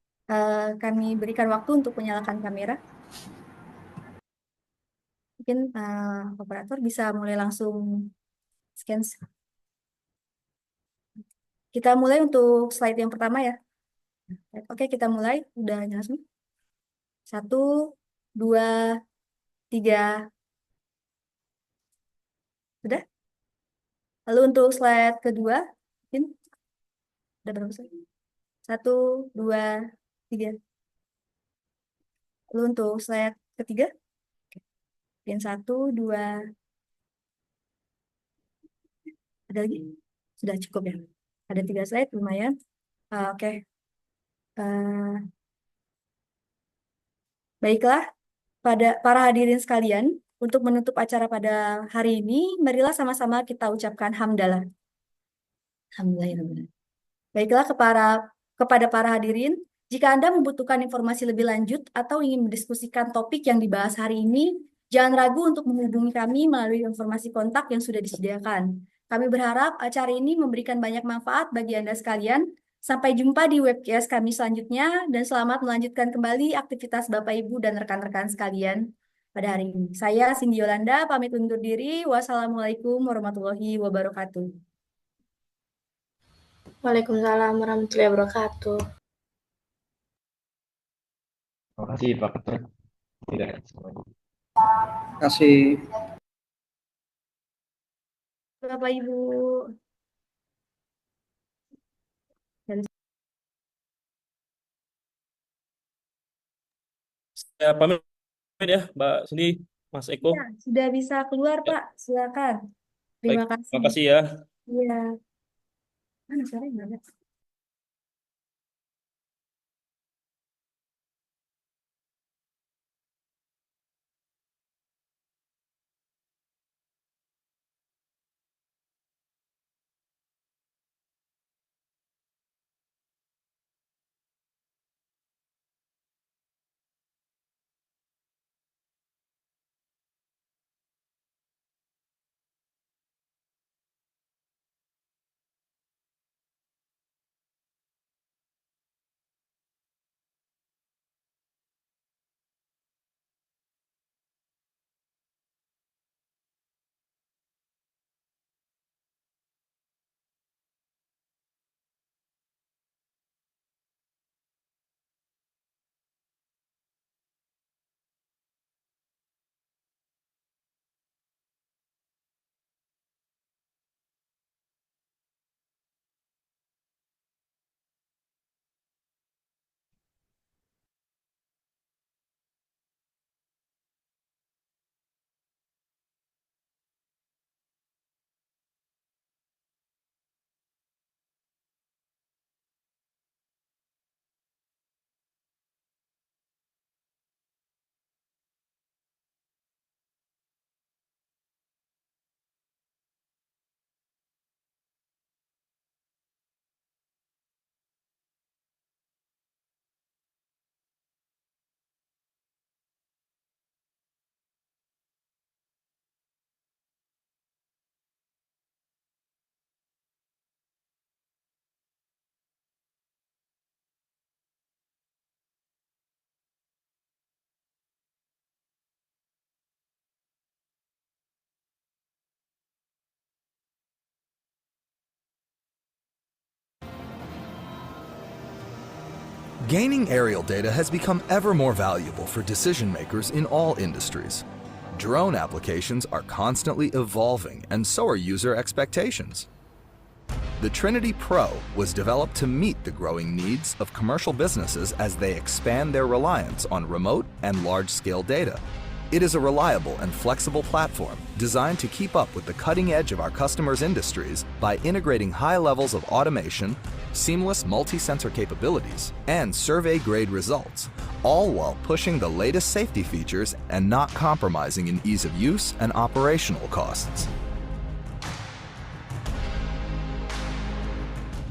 Kami berikan waktu untuk menyalakan kamera. Mungkin operator bisa mulai langsung scan. Kita mulai untuk slide yang pertama ya. Oke, kita mulai. Udah nyala semua? 1, 2, 3. Sudah? Lalu untuk slide kedua, mungkin ada berapa slide? 1, 2, 3. Lalu untuk slide ketiga, mungkin 1, 2. Ada lagi? Sudah cukup ya? Ada 3 slide, lumayan. Oke. Baiklah, pada para hadirin sekalian, untuk menutup acara pada hari ini, marilah sama-sama kita ucapkan hamdalah. Alhamdulillah. Baiklah, kepada para hadirin, jika Anda membutuhkan informasi lebih lanjut atau ingin mendiskusikan topik yang dibahas hari ini, jangan ragu untuk menghubungi kami melalui informasi kontak yang sudah disediakan. Kami berharap acara ini memberikan banyak manfaat bagi Anda sekalian. Sampai jumpa di webcast kami selanjutnya, dan selamat melanjutkan kembali aktivitas Bapak, Ibu, dan rekan-rekan sekalian pada hari ini. Saya Cindy Yolanda, pamit undur diri. Wassalamualaikum warahmatullahi wabarakatuh. Waalaikumsalam warahmatullahi wabarakatuh. Terima kasih Pak Ketut. Tidak semuanya. Kasih. Bapak, Ibu. Dan Ya, pamit ya, Mbak Cindy, Mas Eko. ya, sudah bisa keluar, Ya, Pak. Silakan. baik, Terima terima kasih. kasih ya. Iya. Mana suaranya nggak ada? Gaining aerial data has become ever more valuable for decision makers in all industries. Drone applications are constantly evolving, and so are user expectations. The Trinity Pro was developed to meet the growing needs of commercial businesses as they expand their reliance on remote and large-scale data. It is a reliable and flexible platform designed to keep up with the cutting edge of our customers' industries by integrating high levels of automation, seamless multi-sensor capabilities, and survey-grade results, all while pushing the latest safety features and not compromising in ease of use and operational costs.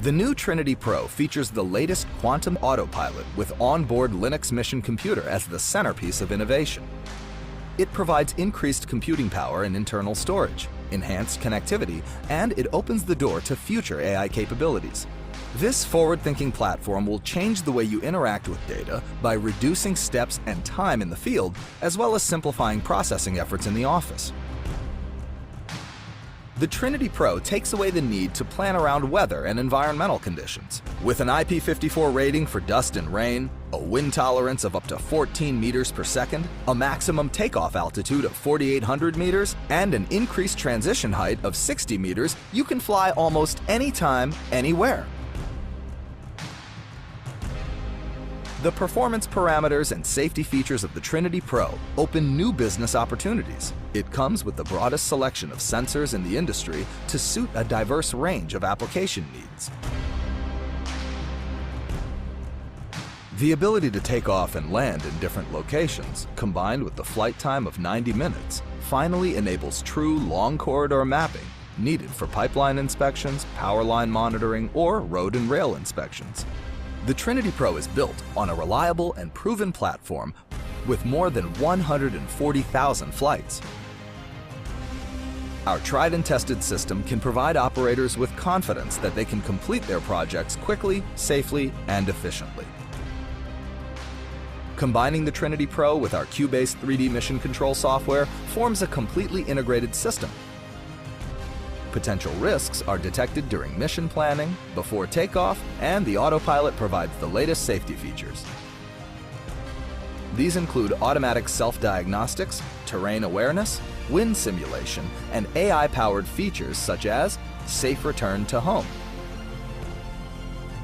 The new Trinity Pro features the latest quantum autopilot with onboard Linux Mission Computer as the centerpiece of innovation. It provides increased computing power and internal storage, enhanced connectivity, and it opens the door to future AI capabilities. This forward-thinking platform will change the way you interact with data by reducing steps and time in the field, as well as simplifying processing efforts in the office. The Trinity Pro takes away the need to plan around weather and environmental conditions. With an IP54 rating for dust and rain, a wind tolerance of up to 14 meters per second, a maximum takeoff altitude of 4,800 meters, and an increased transition height of 60 meters, you can fly almost anytime, anywhere. The performance parameters and safety features of the Trinity Pro open new business opportunities. It comes with the broadest selection of sensors in the industry to suit a diverse range of application needs. The ability to take off and land in different locations, combined with the flight time of 90 minutes, finally enables true long corridor mapping needed for pipeline inspections, power line monitoring, or road and rail inspections. The Trinity Pro is built on a reliable and proven platform with more than 140,000 flights. Our tried and tested system can provide operators with confidence that they can complete their projects quickly, safely, and efficiently. Combining the Trinity Pro with our Q-based 3D mission control software forms a completely integrated system. Potential risks are detected during mission planning, before takeoff, and the autopilot provides the latest safety features. These include automatic self-diagnostics, terrain awareness, wind simulation, and AI-powered features such as safe return to home.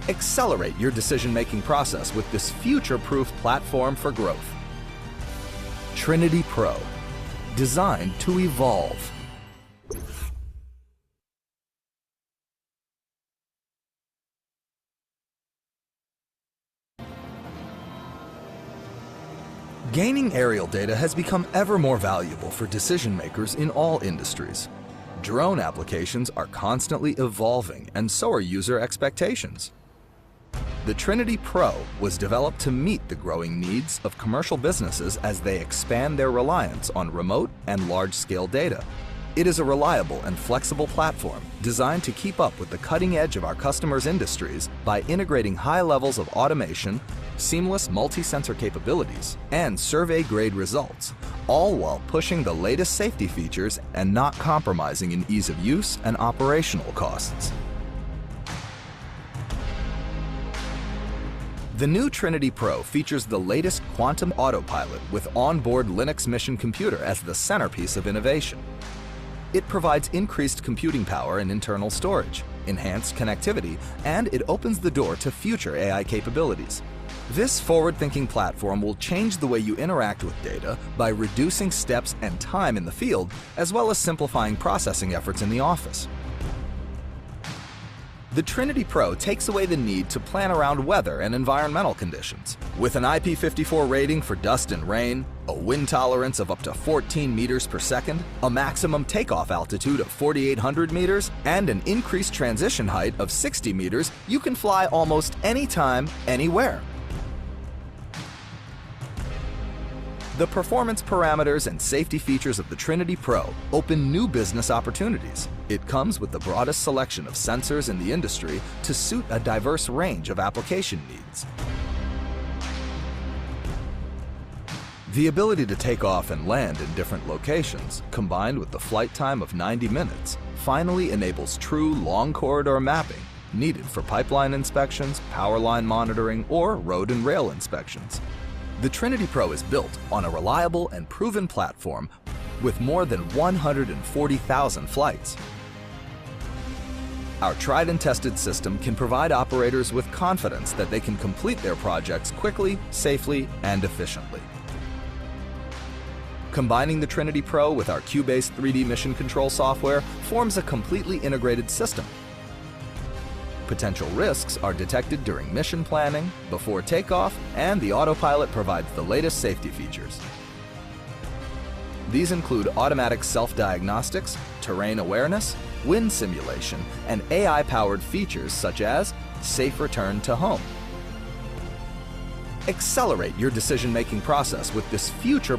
Accelerate your decision-making process with this future-proof platform for growth. Trinity Pro, designed to evolve. Gaining aerial data has become ever more valuable for decision makers in all industries. Drone applications are constantly evolving, and so are user expectations. The Trinity Pro was developed to meet the growing needs of commercial businesses as they expand their reliance on remote and large-scale data. It is a reliable and flexible platform designed to keep up with the cutting edge of our customers' industries by integrating high levels of automation, seamless multi-sensor capabilities, and survey-grade results, all while pushing the latest safety features and not compromising in ease of use and operational costs. The new Trinity Pro features the latest quantum autopilot with onboard Linux Mission Computer as the centerpiece of innovation. It provides increased computing power and internal storage, enhanced connectivity, and it opens the door to future AI capabilities. This forward-thinking platform will change the way you interact with data by reducing steps and time in the field, as well as simplifying processing efforts in the office. The Trinity Pro takes away the need to plan around weather and environmental conditions. With an IP54 rating for dust and rain, a wind tolerance of up to 14 meters per second, a maximum takeoff altitude of 4,800 meters, and an increased transition height of 60 meters, you can fly almost anytime, anywhere. The performance parameters and safety features of the Trinity Pro open new business opportunities. It comes with the broadest selection of sensors in the industry to suit a diverse range of application needs. The ability to take off and land in different locations, combined with the flight time of 90 minutes, finally enables true long corridor mapping needed for pipeline inspections, power line monitoring, or road and rail inspections. The Trinity Pro is built on a reliable and proven platform with more than 140,000 flights. Our tried and tested system can provide operators with confidence that they can complete their projects quickly, safely, and efficiently. Combining the Trinity Pro with our Cubase 3D mission control software forms a completely integrated system. Potential risks are detected during mission planning, before takeoff, and the autopilot provides the latest safety features. These include automatic self-diagnostics, terrain awareness, wind simulation, and AI-powered features such as safe return to home. Accelerate your decision-making process with this future